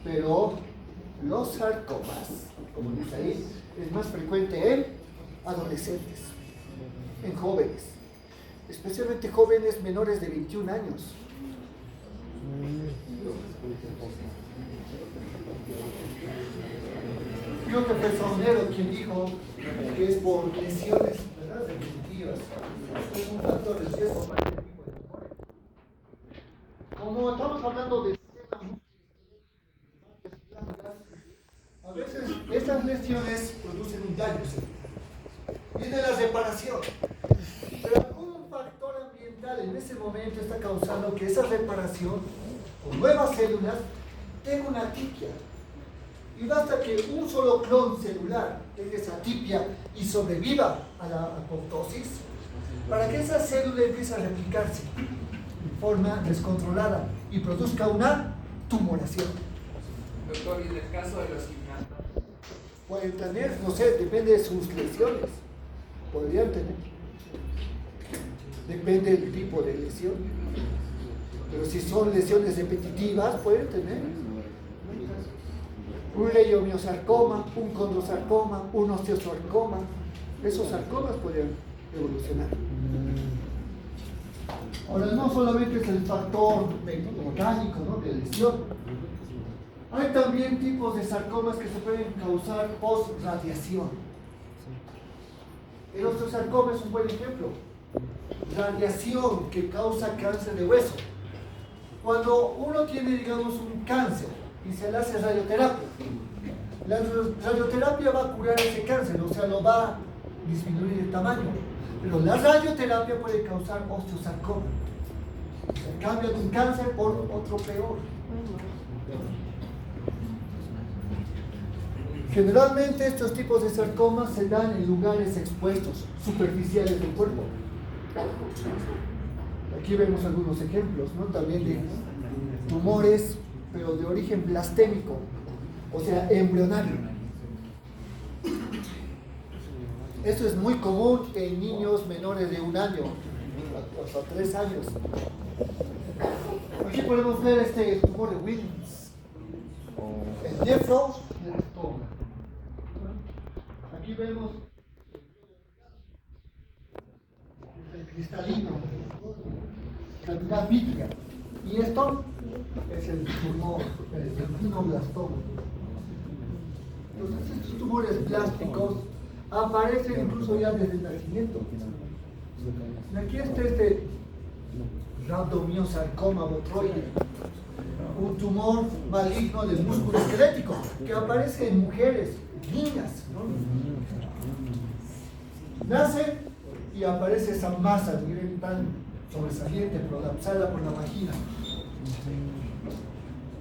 pero los sarcomas, como dice ahí, es más frecuente en adolescentes, en jóvenes, especialmente jóvenes menores de 21 años. Creo que fue Saunero quien dijo que es por lesiones, ¿verdad?, repetitivas. Es un factor de riesgo para este tipo de tumores. Como estamos hablando de a veces estas lesiones producen un daño celular. Viene la reparación. Pero algún factor ambiental en ese momento está causando que esa reparación con nuevas células tenga una atipia. Y basta que un solo clon celular tenga esa atipia y sobreviva a la apoptosis para que esa célula empiece a replicarse de forma descontrolada y produzca una tumoración. Doctor, y en el caso de los gimnastas, pueden tener, no sé, depende de sus lesiones, podrían tener, depende del tipo de lesión, pero si son lesiones repetitivas, pueden tener un leiomiosarcoma, un condrosarcoma, un osteosarcoma. Esos sarcomas pueden evolucionar. Ahora, no solamente es el factor orgánico, ¿no?, de lesión. Hay también tipos de sarcomas que se pueden causar post-radiación. El osteosarcoma es un buen ejemplo. Radiación que causa cáncer de hueso. Cuando uno tiene, digamos, un cáncer y se le hace radioterapia, la radioterapia va a curar ese cáncer, o sea, lo va a disminuir el tamaño. Pero la radioterapia puede causar osteosarcoma. O sea, cambia de un cáncer por otro peor. Generalmente estos tipos de sarcomas se dan en lugares expuestos, superficiales del cuerpo. Aquí vemos algunos ejemplos, ¿no?, también de tumores, pero de origen blastémico, o sea, embrionario. Esto es muy común en niños menores de 1 año. 2 o 3 años. Aquí podemos ver este tumor de Williams, el nefroblastoma. Aquí vemos el cristalino, cavidad vítrea, y esto es el tumor, el retinoblastoma. Entonces, estos tumores plásticos aparecen incluso ya desde el nacimiento. Y aquí está este rhabdomiosarcoma botroide, un tumor maligno del músculo esquelético que aparece en mujeres, niñas, ¿no? Nace y aparece esa masa, miren, tan sobresaliente, prolapsada por la vagina.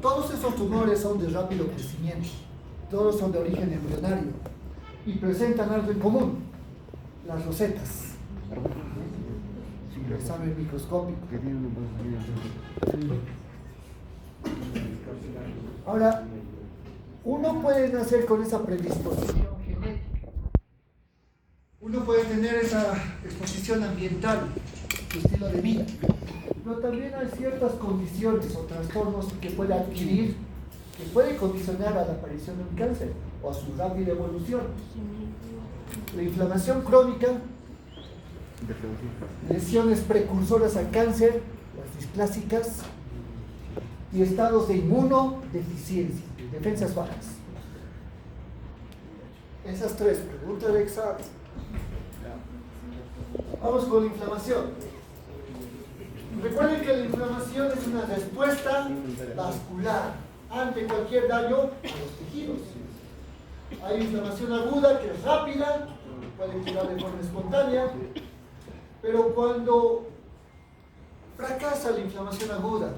Todos esos tumores son de rápido crecimiento, todos son de origen embrionario y presentan algo en común: las rosetas. El examen microscópico. Ahora, uno puede nacer con esa predisposición genética, uno puede tener esa exposición ambiental, su estilo de vida, pero también hay ciertas condiciones o trastornos que puede adquirir, que puede condicionar a la aparición de un cáncer o a su rápida evolución. La inflamación crónica, lesiones precursoras a cáncer, las displásicas, y estados de inmunodeficiencia, defensas bajas. Esas 3 preguntas de examen. Vamos con la inflamación. Recuerden que la inflamación es una respuesta vascular ante cualquier daño a los tejidos. Hay inflamación aguda que es rápida, puede curar de forma espontánea, pero cuando fracasa la inflamación aguda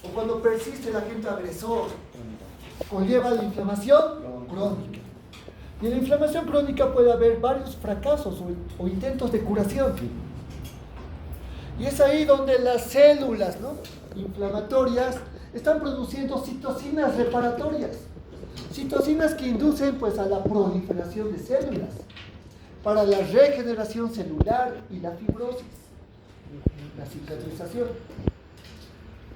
o cuando persiste el agente agresor, conlleva la inflamación crónica. Y en la inflamación crónica puede haber varios fracasos o intentos de curación. Y es ahí donde las células, ¿no?, inflamatorias están produciendo citocinas reparatorias. Citocinas que inducen pues a la proliferación de células, para la regeneración celular y la fibrosis, la cicatrización.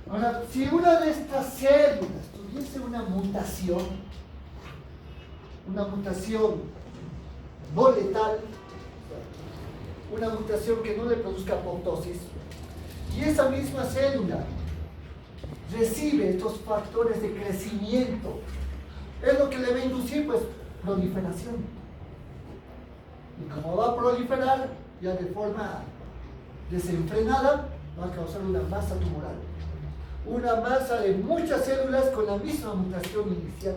Ahora, si una de estas células tuviese una mutación no letal, una mutación que no le produzca apoptosis, y esa misma célula recibe estos factores de crecimiento, es lo que le va a inducir pues proliferación. Y como va a proliferar ya de forma desenfrenada, va a causar una masa tumoral, una masa de muchas células con la misma mutación inicial.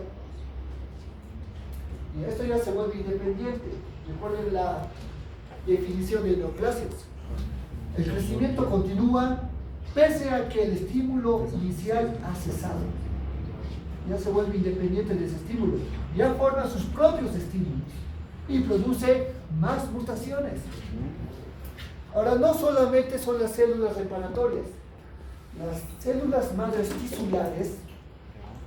Y esto ya se vuelve independiente. Recuerden la definición de neoplasias. El crecimiento continúa pese a que el estímulo inicial ha cesado. Ya se vuelve independiente de ese estímulo. Ya forma sus propios estímulos y produce más mutaciones. Ahora, no solamente son las células reparatorias. Las células madres tisulares,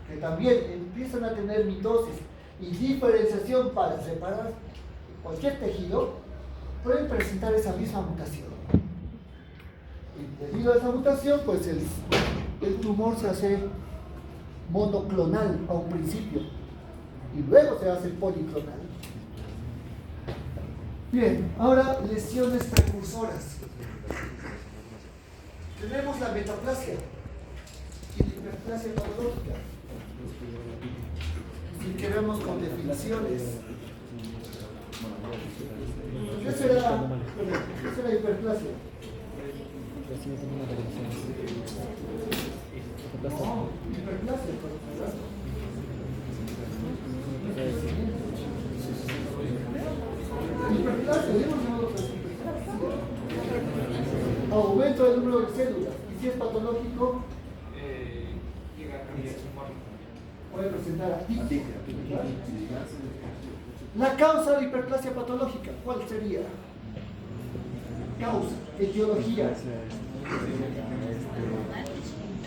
que también empiezan a tener mitosis y diferenciación para reparar cualquier tejido, pueden presentar esa misma mutación. Y debido a esa mutación, pues el tumor se hace monoclonal a un principio y luego se hace policlonal. Bien, ahora lesiones precursoras. Tenemos la metaplasia y la hiperplasia patológica. Si queremos con definiciones, ¿qué será hiperplasia? No, hiperplasia. Aumento del número de células. Y si es patológico, Llega a cambiar su forma. puede presentar actividad. La causa de hiperplasia patológica, ¿cuál sería? Causa, etiología.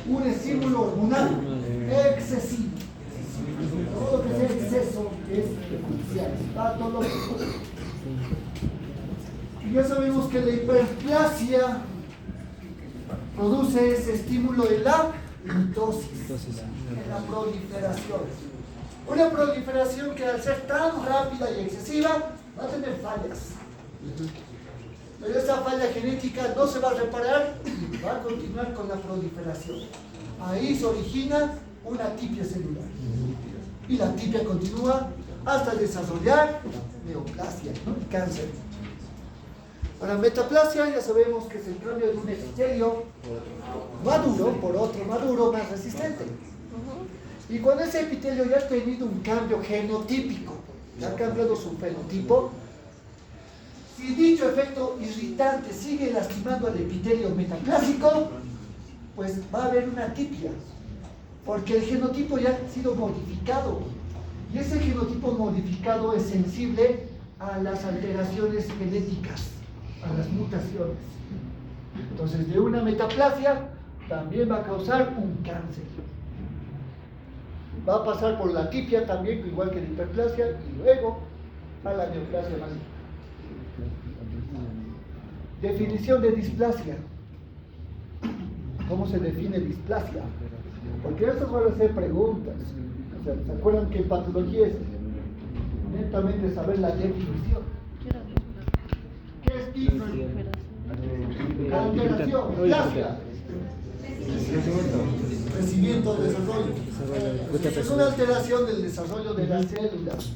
Un estímulo hormonal excesivo. Todo lo que sea exceso es perjudicial, patológico. Y ya sabemos que la hiperplasia produce ese estímulo en la mitosis, en la proliferación. Una proliferación que al ser tan rápida y excesiva va a tener fallas. Pero esa falla genética no se va a reparar y va a continuar con la proliferación. Ahí se origina una atipia celular. Y la atipia continúa hasta desarrollar neoplasia, ¿no? El cáncer. Ahora, metaplasia ya sabemos que es el cambio de un epitelio maduro por otro maduro más resistente. Y cuando ese epitelio ya ha tenido un cambio genotípico, ya ha cambiado su fenotipo, si dicho efecto irritante sigue lastimando al epitelio metaplásico, pues va a haber una atipia, porque el genotipo ya ha sido modificado. Y ese genotipo modificado es sensible a las alteraciones genéticas, a las mutaciones. Entonces, de una metaplasia también va a causar un cáncer. Va a pasar por la atipia también, igual que la hiperplasia, y luego a la neoplasia maligna. Definición de displasia. ¿Cómo se define displasia? Porque eso van a ser preguntas. O sea, ¿se acuerdan que en patología es netamente saber la definición? ¿Qué es displasia? Alteración, plasia. Crecimiento, desarrollo. Es una alteración del desarrollo de las células,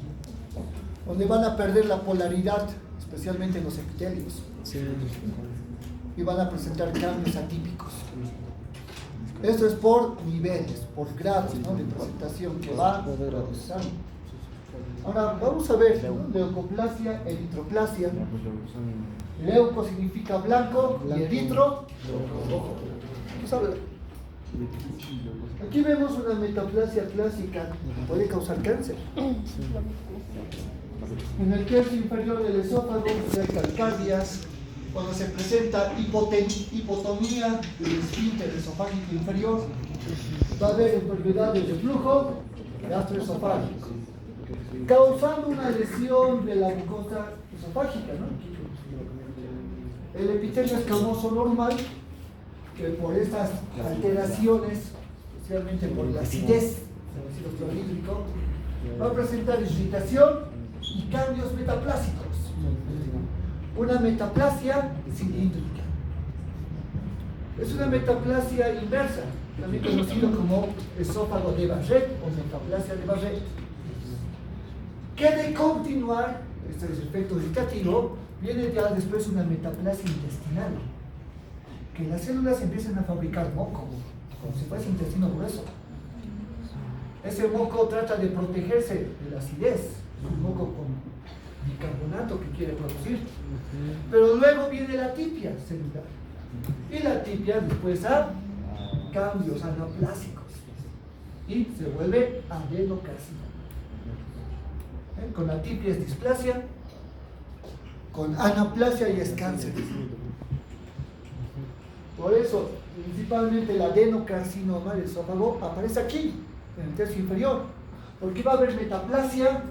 donde van a perder la polaridad, especialmente en los epitelios, y van a presentar cambios atípicos. Esto es por niveles, por grados, ¿no?, de presentación que va progresando. Ahora vamos a ver, ¿no?, leucoplasia, eritroplasia. Leuco significa blanco y eritro rojo. Vamos a ver. Aquí vemos una metaplasia clásica que puede causar cáncer. En el tercio inferior del esófago, calcardias, cuando se presenta hipotonía del esfínter esofágico inferior, va a haber enfermedades de flujo gastroesofágico, causando una lesión de la mucosa esofágica, ¿no? El epitelio escamoso normal, que por estas alteraciones, especialmente por la acidez del ácido clorhídrico, va a presentar irritación y cambios metaplásicos. Una metaplasia cilíndrica. Es una metaplasia inversa, también conocido como esófago de Barrett o metaplasia de Barrett. Que de continuar, este es el efecto irritativo, viene ya después una metaplasia intestinal. Que las células empiezan a fabricar moco, como si fuese intestino grueso. Ese moco trata de protegerse de la acidez, un moco con bicarbonato que quiere producir. Pero luego viene la atipia celular. Y la atipia después a cambios anaplásicos. Y se vuelve adenocarcinoma. Con atipia es displasia, con anaplasia y es cáncer. Por eso, principalmente el adenocarcinoma del esófago aparece aquí, en el tercio inferior, porque va a haber metaplasia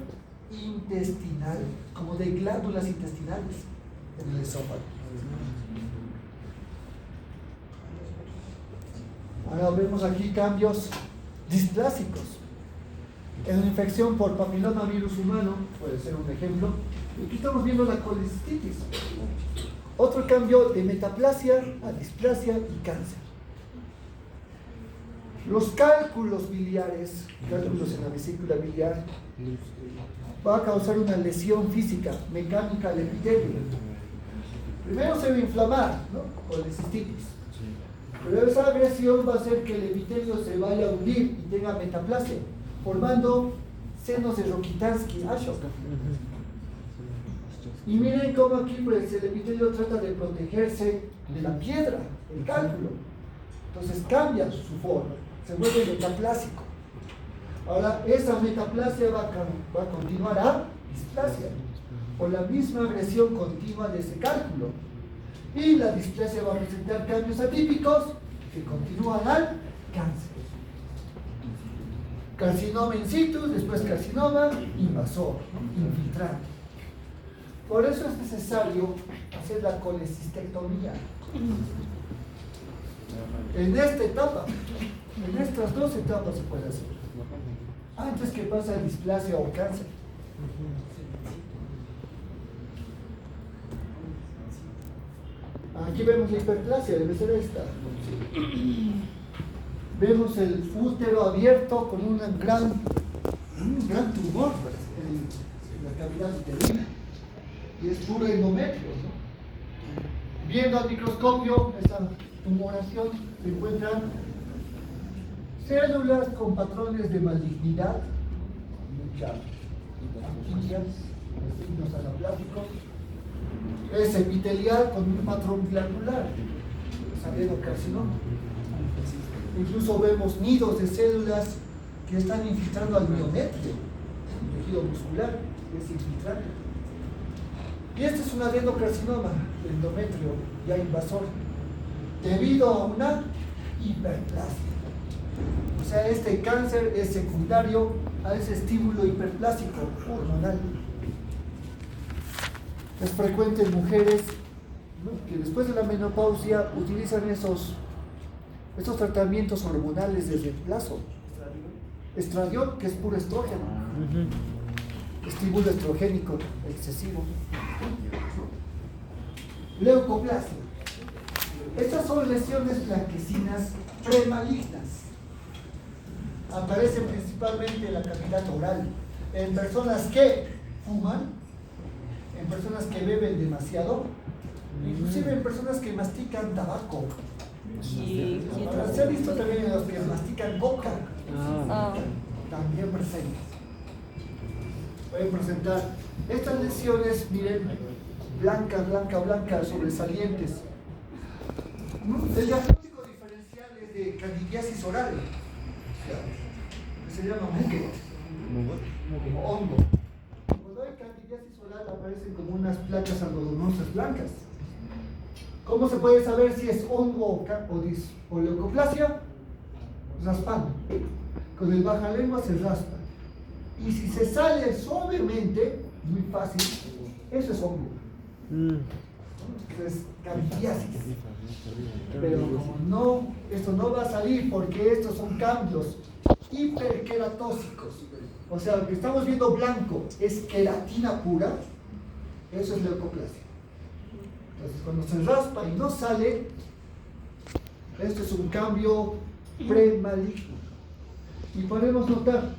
intestinal, como de glándulas intestinales en el esófago. Ahora vemos aquí cambios displásicos. En una infección por papilomavirus humano, puede ser un ejemplo. Aquí estamos viendo la colecistitis. Otro cambio de metaplasia a displasia y cáncer. Los cálculos biliares, cálculos en la vesícula biliar, va a causar una lesión física, mecánica al epitelio. Primero se va a inflamar, ¿no?, colecistitis. Pero esa agresión va a hacer que el epitelio se vaya a hundir y tenga metaplasia, formando senos de Rokitansky-Ashok. Y miren cómo aquí pues, el epitelio trata de protegerse de la piedra, el cálculo. Entonces cambia su forma, se vuelve metaplásico. Ahora, esa metaplasia va a continuar a displasia, por la misma agresión continua de ese cálculo. Y la displasia va a presentar cambios atípicos que continúan al cáncer. Carcinoma in situ, después carcinoma invasor, infiltrante. Por eso es necesario hacer la colecistectomía. En esta etapa, en estas dos etapas se puede hacer. Antes que pasa displasia o cáncer. Aquí vemos la hiperplasia, debe ser esta. Vemos el útero abierto con un gran tumor en la cavidad uterina. Y es puro endometrio, ¿no? Viendo al microscopio esa tumoración se encuentran células con patrones de malignidad, muchas anquillas, signos anaplásticos. Es epitelial con un patrón glandular, es adenocarcinoma. Incluso vemos nidos de células que están infiltrando al miometrio, el tejido muscular, es infiltrante. Y este es un adenocarcinoma del endometrio ya invasor, debido a una hiperplasia. O sea, este cáncer es secundario a ese estímulo hiperplásico hormonal. Es frecuente en mujeres, ¿no?, que después de la menopausia utilizan esos tratamientos hormonales de reemplazo. Estradiol, que es puro estrógeno. Estímulo estrogénico excesivo. Leucoplasia. Estas son lesiones blanquecinas premalignas. Aparecen principalmente en la cavidad oral, en personas que fuman, en personas que beben demasiado, inclusive en personas que mastican tabaco. Ahora, se ha visto también en los que mastican coca. También presentes. Pueden presentar estas lesiones, miren, blancas, sobresalientes. El diagnóstico diferencial es de candidiasis oral, que se llama bucket, como hongo. Cuando hay candidiasis oral aparecen como unas placas algodonosas blancas. ¿Cómo se puede saber si es hongo o leucoplasia? Raspando. Con el baja lengua se raspa. Y si se sale suavemente, muy fácil, eso es hongo. Es candidiasis. Pero como no, esto no va a salir porque estos son cambios hiperqueratóxicos. O sea, lo que estamos viendo blanco es queratina pura, eso es leucoplasia. Entonces, cuando se raspa y no sale, esto es un cambio premaligno. Y podemos notar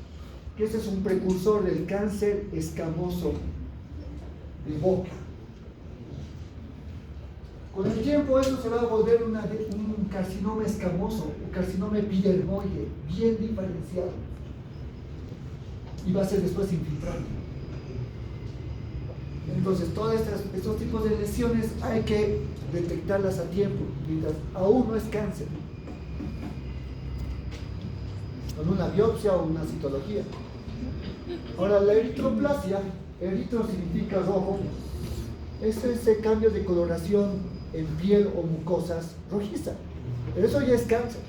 que este es un precursor del cáncer escamoso de boca. Con el tiempo eso se va a volver un carcinoma escamoso, un carcinoma epidermoide, bien diferenciado. Y va a ser después infiltrante. Entonces, todos estos tipos de lesiones hay que detectarlas a tiempo, mientras aún no es cáncer. Con una biopsia o una citología. Ahora, la eritroplasia, eritro significa rojo, es ese cambio de coloración en piel o mucosas rojiza. Pero eso ya es cáncer.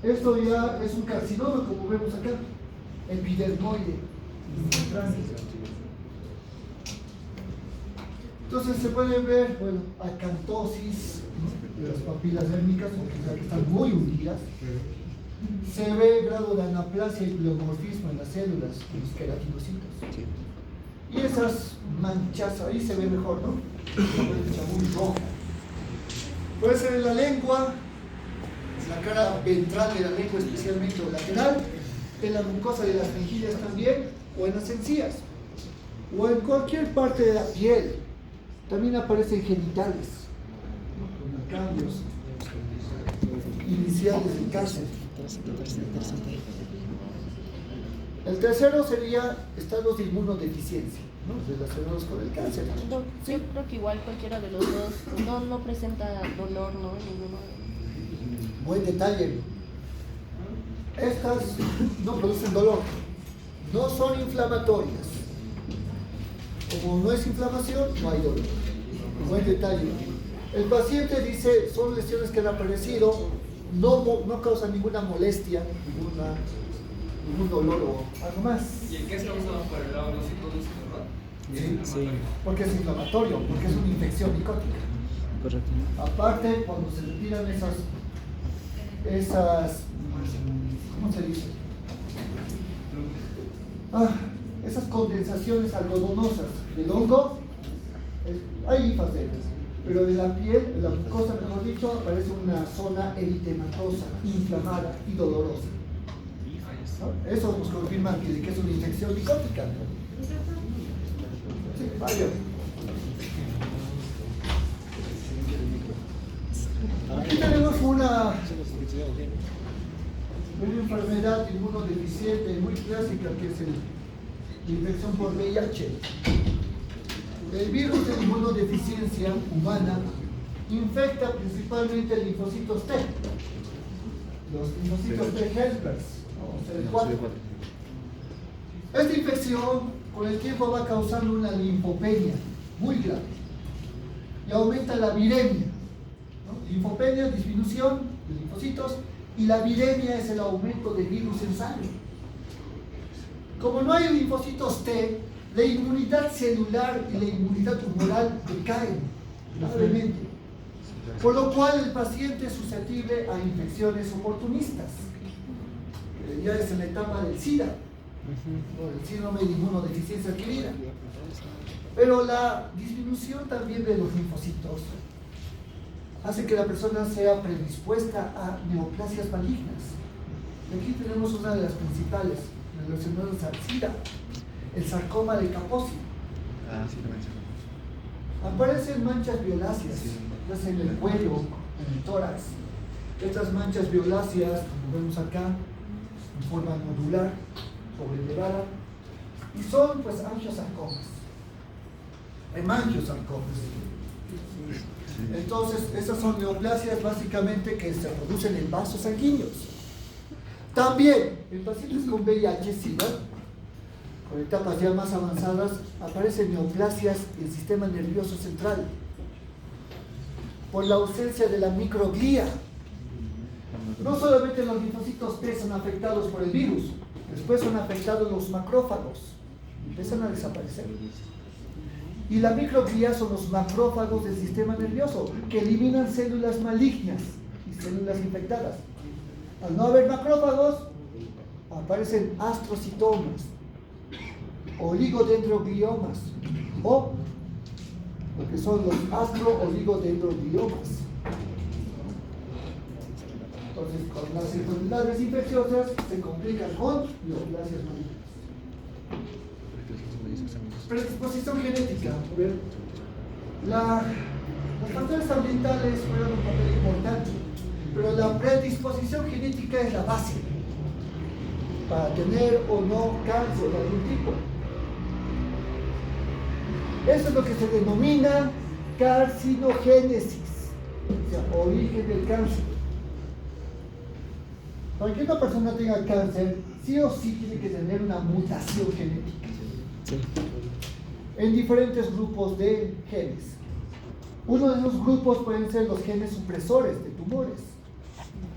Esto ya es un carcinoma, como vemos acá, epidermoide. Entonces se puede ver, bueno, acantosis de las papilas dérmicas, que están muy hundidas. Se ve grado de anaplasia y pleomorfismo en las células, en los queratinocitos. Y esas manchas, ahí se ve mejor, ¿no? Mancha muy roja. Puede ser en la lengua, en la cara ventral de la lengua, especialmente o lateral, en la mucosa de las mejillas también, o en las encías, o en cualquier parte de la piel. También aparecen genitales, con cambios iniciales del cáncer. El tercero sería estados de inmunodeficiencia, ¿no?, relacionados con el cáncer. Sí. Yo creo que igual cualquiera de los dos no presenta dolor, ¿no? Ninguno. Buen detalle. Estas no producen dolor, no son inflamatorias. Como no es inflamación, no hay dolor. Buen detalle. El paciente dice, son lesiones que han aparecido, no causan ninguna molestia, ningún dolor o algo más. ¿Y en qué se usa para el lado no se produce, verdad? Sí, porque es inflamatorio, porque es una infección micótica. Correcto. Aparte, cuando se retiran ¿cómo se dice? Esas condensaciones algodonosas del hongo, hay linfacetas, pero de la piel, de la mucosa, mejor dicho, aparece una zona eritematosa, inflamada y dolorosa. ¿No? Eso nos confirma que es una infección micótica. Sí, varios. Aquí tenemos una enfermedad inmunodeficiente muy clásica, que es la infección por VIH. El virus de inmunodeficiencia humana infecta principalmente linfocitos T, los linfocitos T helpers, o CD4. Esta infección con el tiempo va causando una linfopenia muy grave y aumenta la viremia. Linfopenia, disminución de linfocitos, y la viremia es el aumento de virus en sangre. Como no hay linfocitos T, la inmunidad celular y la inmunidad tumoral decaen gravemente, por lo cual el paciente es susceptible a infecciones oportunistas. Ya es en la etapa del SIDA, o el síndrome de inmunodeficiencia adquirida. Pero la disminución también de los linfocitos hace que la persona sea predispuesta a neoplasias malignas. Aquí tenemos una de las principales relacionadas al SIDA, el sarcoma de Kaposi. Sí, lo mencioné. Aparecen manchas violáceas, ya sea en el cuello, en el tórax. Estas manchas violáceas, como vemos acá, en forma nodular, sobrelevada, y son pues angiosarcomas, hemangiosarcomas. Entonces, esas son neoplasias básicamente que se producen en vasos sanguíneos. También, en pacientes con VIH-Sida, con etapas ya más avanzadas, aparecen neoplasias del sistema nervioso central por la ausencia de la microglía. No solamente los linfocitos T son afectados por el virus, después son afectados los macrófagos, empiezan a desaparecer. Y la microglía son los macrófagos del sistema nervioso, que eliminan células malignas y células infectadas. Al no haber macrófagos, aparecen astrocitomas, oligodendrogliomas, o lo que son los astro-oligodendrogliomas. Entonces, con las enfermedades infecciosas se complican con neoplasias malignas. Predisposición genética. Los factores ambientales juegan un papel importante, pero la predisposición genética es la base para tener o no cáncer de algún tipo. Eso es lo que se denomina carcinogénesis, o sea, origen del cáncer. Para que una persona tenga cáncer, sí o sí tiene que tener una mutación genética. Sí. En diferentes grupos de genes. Uno de esos grupos pueden ser los genes supresores de tumores,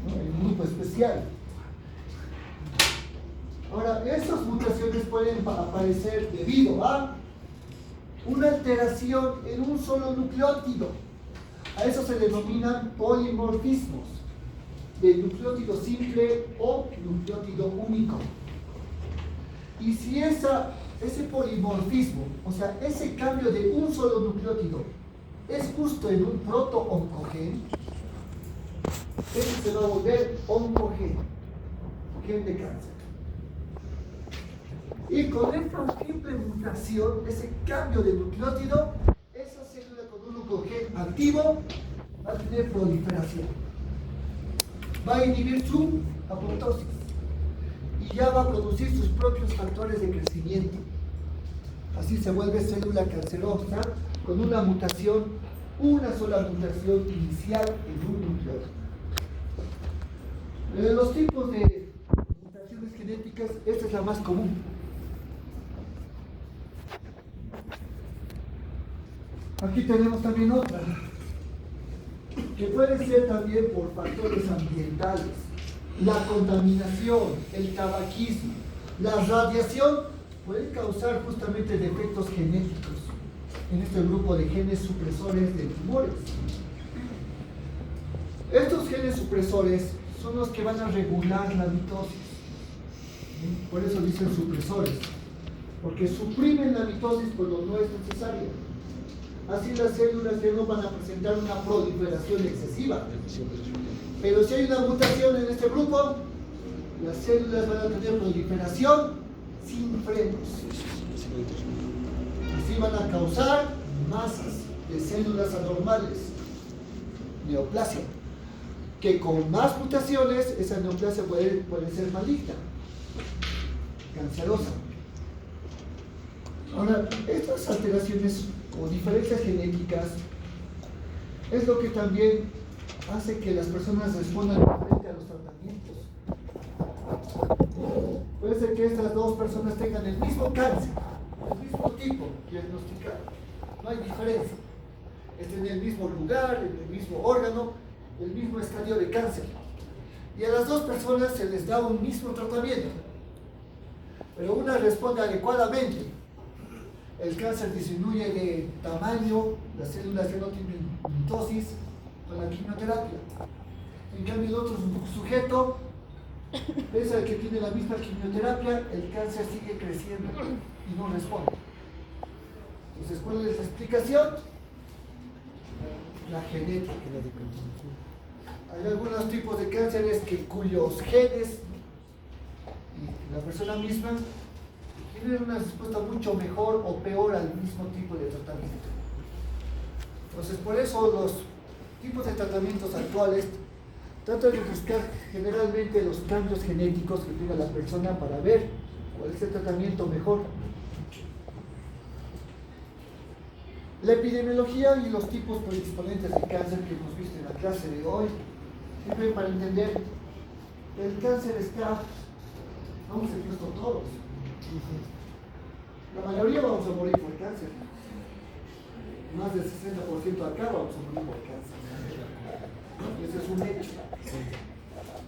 ¿no? Hay un grupo especial. Ahora, esas mutaciones pueden aparecer debido a una alteración en un solo nucleótido. A eso se denominan polimorfismos, de nucleótido simple o nucleótido único. Y si ese polimorfismo, o sea, ese cambio de un solo nucleótido, es justo en un proto-oncogen, ese se va a volver oncogen, gen de cáncer. Y con esta simple mutación, ese cambio de nucleótido, esa célula con un oncogen activo va a tener proliferación. Va a inhibir su apoptosis y ya va a producir sus propios factores de crecimiento. Así se vuelve célula cancerosa con una mutación, una sola mutación inicial en un nucleótido. Los tipos de mutaciones genéticas, esta es la más común. Aquí tenemos también otra, que puede ser también por factores ambientales, la contaminación, el tabaquismo, la radiación, puede causar justamente defectos genéticos en este grupo de genes supresores de tumores. Estos genes supresores son los que van a regular la mitosis. Por eso dicen supresores, porque suprimen la mitosis cuando no es necesaria. Así las células ya no van a presentar una proliferación excesiva. Pero si hay una mutación en este grupo, las células van a tener proliferación sin frenos. Así van a causar masas de células anormales, neoplasia, que con más mutaciones esa neoplasia puede ser maligna, cancerosa. Ahora, estas alteraciones o diferencias genéticas es lo que también hace que las personas respondan diferente a los tratamientos. Puede ser que estas dos personas tengan el mismo cáncer, el mismo tipo diagnosticado, no hay diferencia. Es en el mismo lugar, en el mismo órgano, el mismo estadio de cáncer. Y a las dos personas se les da un mismo tratamiento, pero una responde adecuadamente. El cáncer disminuye de tamaño, las células ya no tienen mitosis con la quimioterapia. En cambio, el otro sujeto, pese a que tiene la misma quimioterapia, el cáncer sigue creciendo y no responde. Entonces, ¿cuál es la explicación? La genética. Hay algunos tipos de cánceres cuyos genes y la persona misma tienen una respuesta mucho mejor o peor al mismo tipo de tratamiento. Entonces, por eso los tipos de tratamientos actuales tratan de buscar generalmente los cambios genéticos que tenga la persona para ver cuál es el tratamiento mejor. La epidemiología y los tipos predisponentes de cáncer que hemos visto en la clase de hoy sirven para entender que el cáncer está, vamos a decirlo todos. La mayoría vamos a morir por cáncer. Más del 60% acá vamos a morir por cáncer. Ese es un hecho.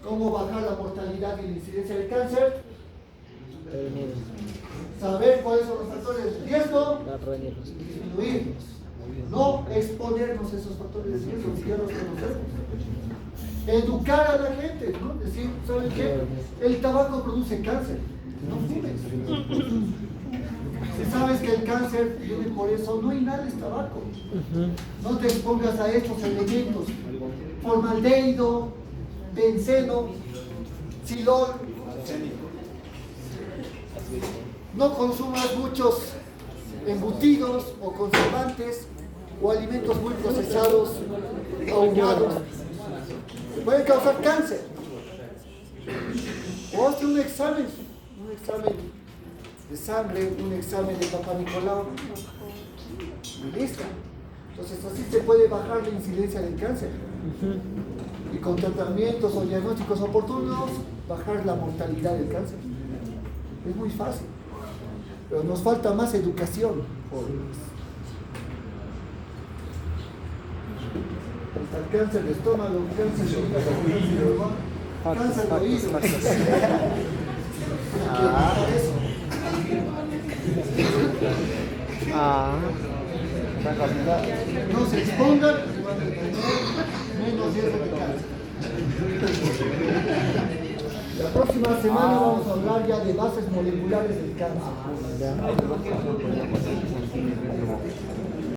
¿Cómo bajar la mortalidad y la incidencia del cáncer? Saber cuáles son los factores de riesgo y disminuirlos. No exponernos a esos factores de riesgo si ya los conocemos. Educar a la gente, ¿no? Decir, ¿saben qué? El tabaco produce cáncer. No fumes. Si sabes que el cáncer viene por eso, no inhales tabaco. No te expongas a estos elementos. Formaldehído, benceno, xilol. No consumas muchos embutidos o conservantes o alimentos muy procesados, ahumados. Puede causar cáncer. O hazte un examen de sangre, un examen de Papá Nicolau y listo. Entonces así se puede bajar la incidencia del cáncer y con tratamientos o diagnósticos oportunos bajar la mortalidad del cáncer. Es muy fácil, pero nos falta más educación. Hasta el cáncer de estómago, cáncer de hígado, cáncer de oído. No se expongan, menos riesgo de cáncer. La próxima semana vamos a hablar ya de bases moleculares del cáncer.